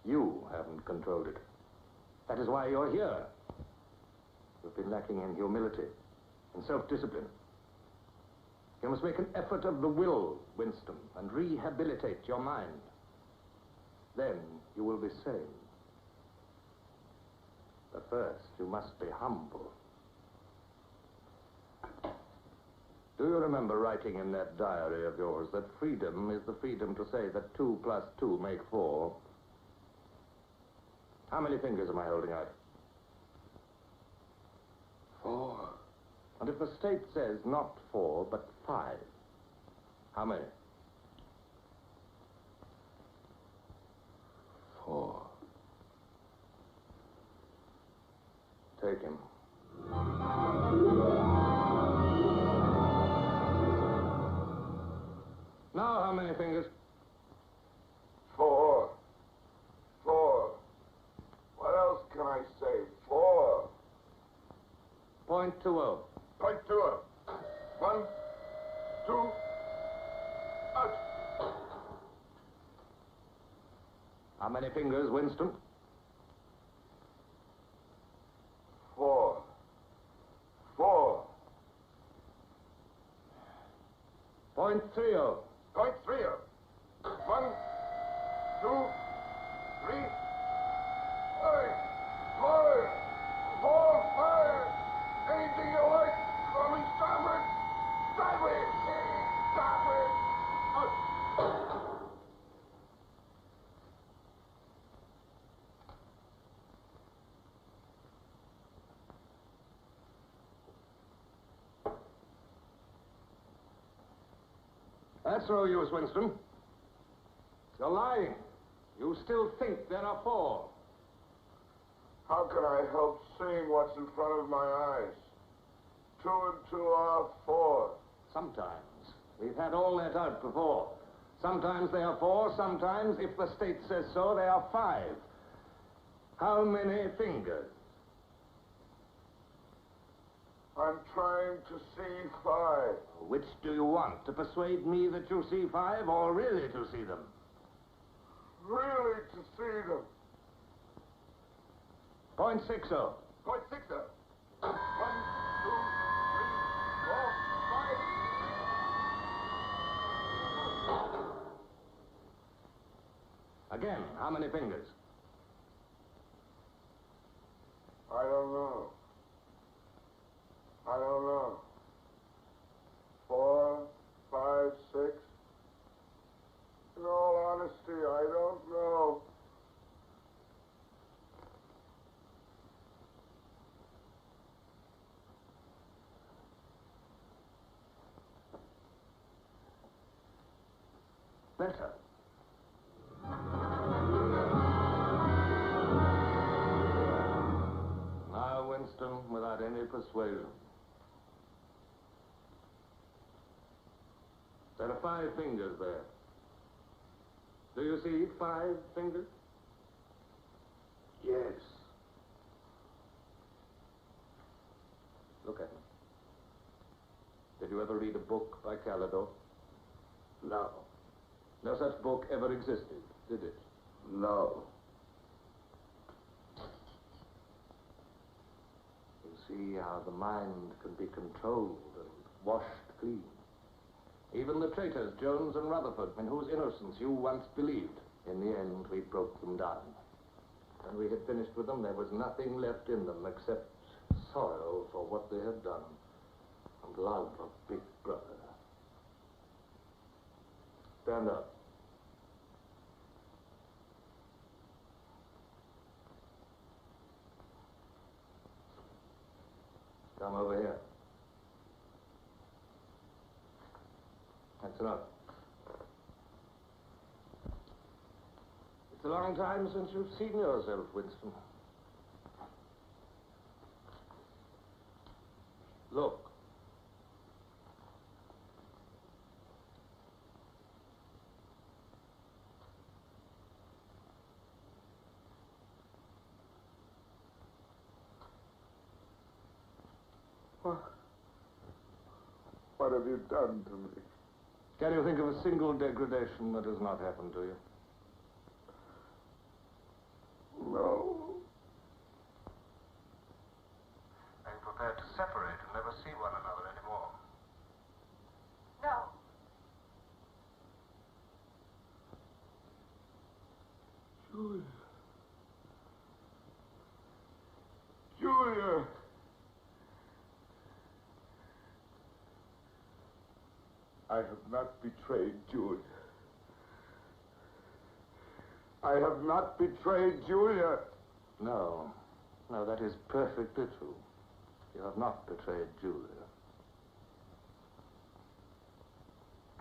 you haven't controlled it. That is why you're here. You've been lacking in humility, in self-discipline. You must make an effort of the will, Winston, and rehabilitate your mind. Then you will be sane. But first, you must be humble. Do you remember writing in that diary of yours that freedom is the freedom to say that 2 plus 2 make 4? How many fingers am I holding out? 4. And if the state says not 4, but 5, how many? 4. Take him. Now, how many fingers? 4. 4. What else can I say? 4. .20. Point to her. 1, 2, out. How many fingers, Winston? 4. 4. .30. Point 3. 1, 2, 3, 5. 5. Anything you like. Call me starboard. Sideways. Starboard. Out. That's no use, Winston. You're lying. You still think there are 4. How can I help seeing what's in front of my eyes? 2 and 2 are 4. Sometimes. We've had all that out before. Sometimes they are 4, sometimes, if the state says so, they are 5. How many fingers? I'm trying to see 5. Which do you want? To persuade me that you see 5 or really to see them? Really to see them. .60. Point 6. 1, 2, 3, 4, 5. Again, how many fingers? I don't know. I don't know. 4, 5, 6. In all honesty, I don't know. Better. Now, Winston, without any persuasion. There are 5 fingers there. Do you see 5 fingers? Yes. Look at me. Did you ever read a book by Calidore? No. No such book ever existed, did it? No. You see how the mind can be controlled and washed clean. Even the traitors, Jones and Rutherford, in whose innocence you once believed, in the end we broke them down. When we had finished with them, there was nothing left in them except sorrow for what they had done and love of Big Brother. Stand up. enough. It's a long time since you've seen yourself, Winston. Look. What have you done to me? Can you think of a single degradation that has not happened to you? No. Are you prepared to separate and never see one another anymore? No. Julia. I have not betrayed Julia. I have not betrayed Julia. No. No, that is perfectly true. You have not betrayed Julia.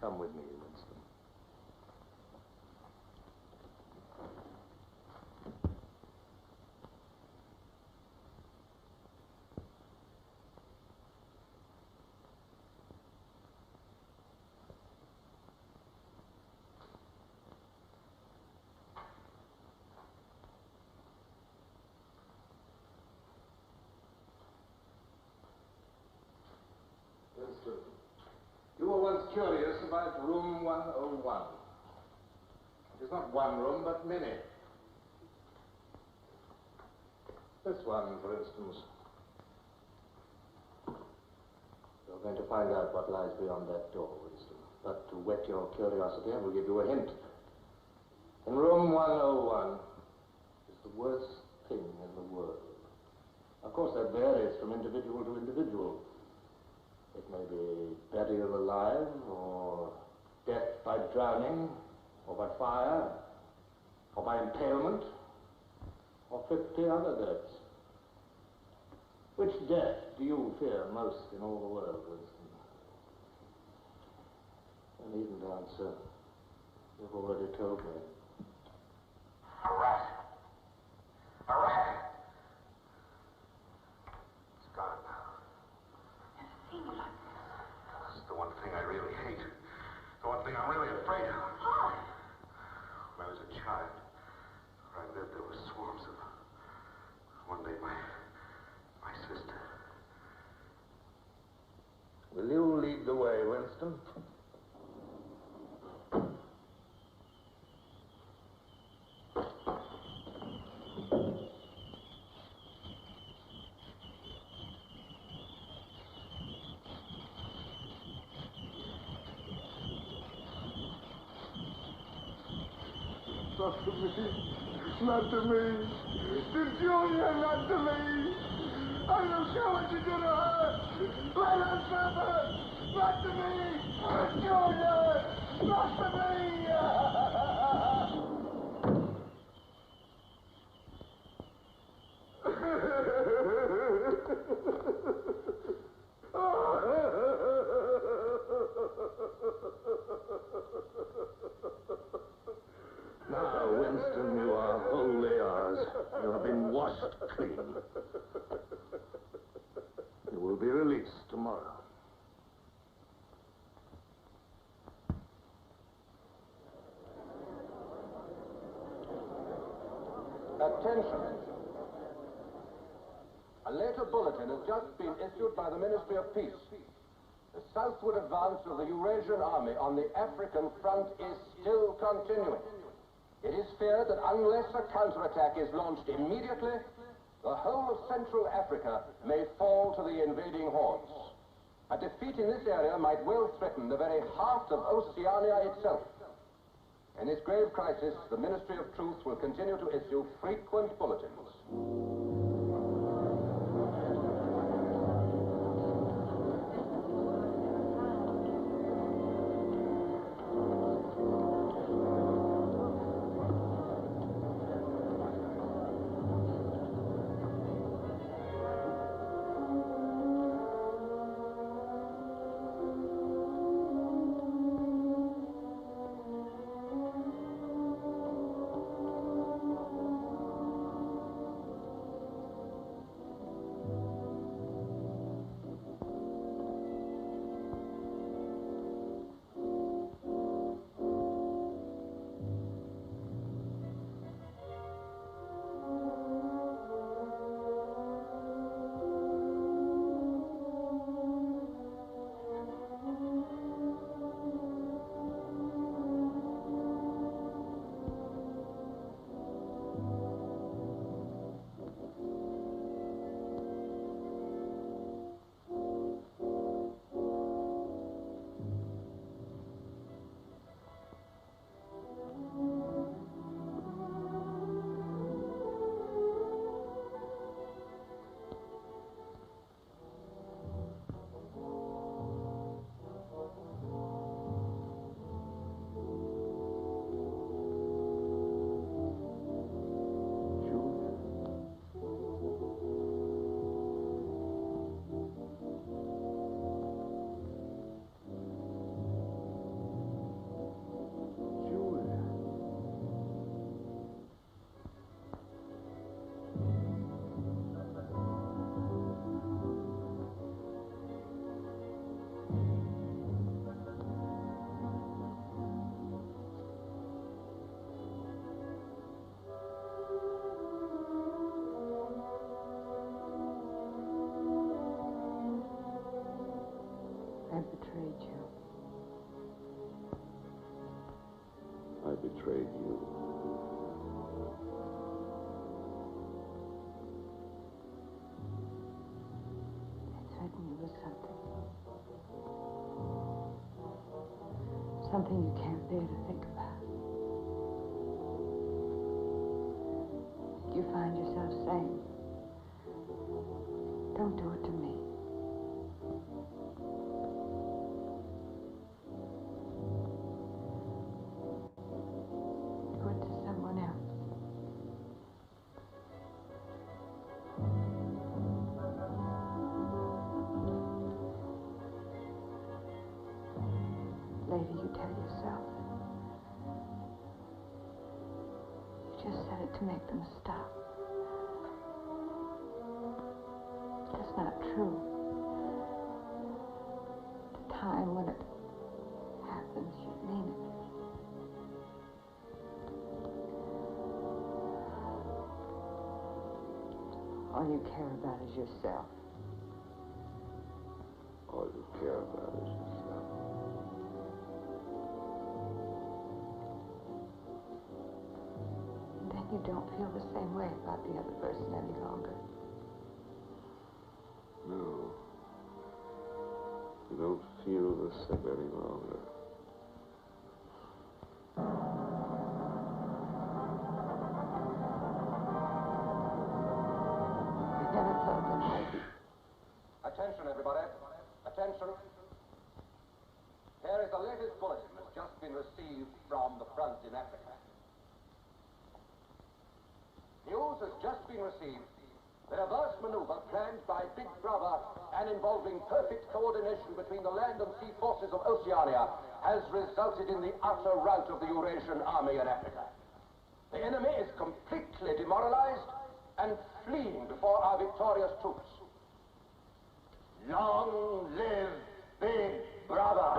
Come with me, Winston. Winston, you were once curious about room 101. It is not one room, but many. This one, for instance. You're going to find out what lies beyond that door, Winston. But to whet your curiosity, I will give you a hint. In room 101 is the worst thing in the world. Of course, that varies from individual to individual. It may be burial alive, or death by drowning, or by fire, or by impalement, or 50 other deaths. Which death do you fear most in all the world, Winston? You needn't answer. You've already told me. A rat. A rat. It's gone now. This is the one thing I really hate. The one thing I'm really afraid of. When I was a child, where I lived, there were swarms of them. One day, my sister. Will you lead the way, Winston? Not to me. Not to me. To Julia, not to me. I don't care what you do to her. Let her suffer. Not to me. To Julia. Not to me. Now, Winston, you are wholly ours. You have been washed clean. You will be released tomorrow. Attention. A later bulletin has just been issued by the Ministry of Peace. The southward advance of the Eurasian army on the African front is still continuing. It is feared that unless a counterattack is launched immediately, the whole of Central Africa may fall to the invading hordes. A defeat in this area might well threaten the very heart of Oceania itself. In this grave crisis, the Ministry of Truth will continue to issue frequent bulletins. betrayed you. They threatened you with something you can't bear to think about. You find yourself saying, don't do it to me. Do it to someone else. Later you tell yourself, you just said it to make them stop. That's not true. The time when it happens, you mean it. All you care about is yourself. All you care about is yourself. And then you don't feel the same way about the other person any longer. No. You don't feel the same any longer. I never thought that I'd be. Attention, everybody. Attention. Here is the latest bulletin that's just been received from the front in Africa. News has just been received that a vast maneuver planned by Big Brother and involving perfect coordination between the land and sea forces of Oceania has resulted in the utter rout of the Eurasian army in Africa. The enemy is completely demoralized and fleeing before our victorious troops. Long live Big Brother!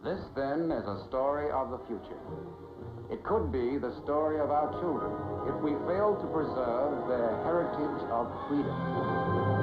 This, then, is a story of the future. It could be the story of our children if we fail to preserve their heritage of freedom.